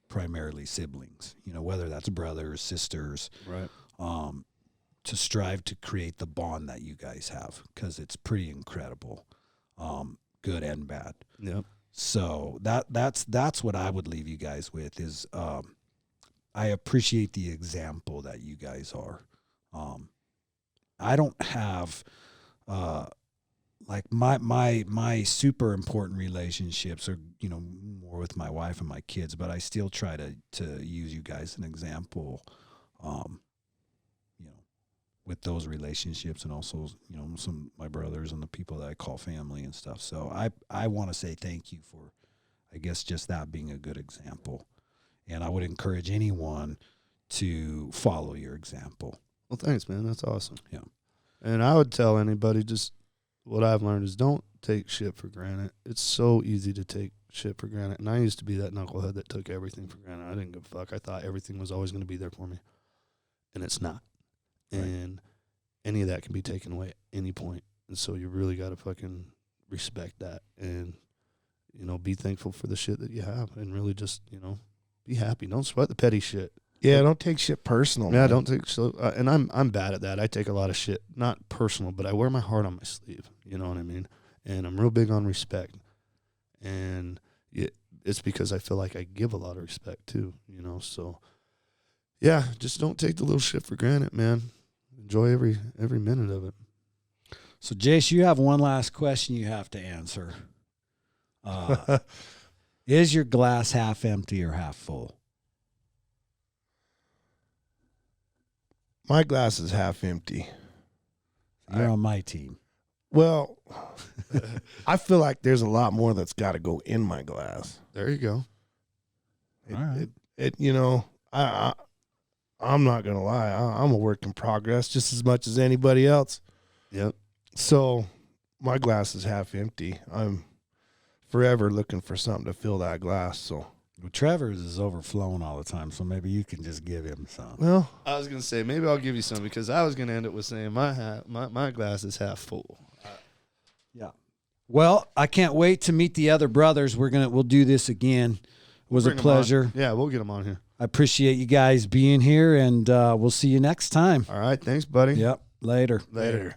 primarily siblings, whether that's brothers, sisters, Right. to strive to create the bond that you guys have, because it's pretty incredible, good and bad. Yep. So that's what I would leave you guys with is I appreciate the example that you guys are. I don't have like my super important relationships are more with my wife and my kids, but I still try to use you guys as an example, with those relationships, and also some of my brothers and the people that I call family and stuff. So I want to say thank you for, I guess, just that being a good example, and I would encourage anyone to follow your example. Well, thanks, man. That's awesome. Yeah. And I would tell anybody, just what I've learned is don't take shit for granted. It's so easy to take shit for granted. And I used to be that knucklehead that took everything for granted. I didn't give a fuck. I thought everything was always going to be there for me. And it's not. Right. And any of that can be taken away at any point. And so you really got to fucking respect that and, you know, be thankful for the shit that you have and really just, you know, be happy. Don't sweat the petty shit. Yeah, don't take shit personal. Yeah, man. don't take so. And I'm bad at that. I take a lot of shit, not personal, but I wear my heart on my sleeve. You know what I mean? And I'm real big on respect. And it's because I feel like I give a lot of respect too. You know, so yeah, just don't take the little shit for granted, man. Enjoy every minute of it. So, Jace, you have one last question you have to answer. Is your glass half empty or half full? My glass is half empty. You're on my team. Well, I feel like there's a lot more that's got to go in my glass. There you go. It, All right. it you know, I'm not gonna lie. I'm a work in progress just as much as anybody else. Yep. So my glass is half empty. I'm forever looking for something to fill that glass. So, Well, Trevor's is overflowing all the time, so maybe you can just give him some. well, I was gonna say maybe I'll give you some because I was gonna end up with saying my glass is half full. Yeah. Well, I can't wait to meet the other brothers. We'll do this again. It was a Bring 'em pleasure. on. Yeah, we'll get them on here. I appreciate you guys being here, and we'll see you next time. All right. Thanks, buddy. Yep. Later. Later.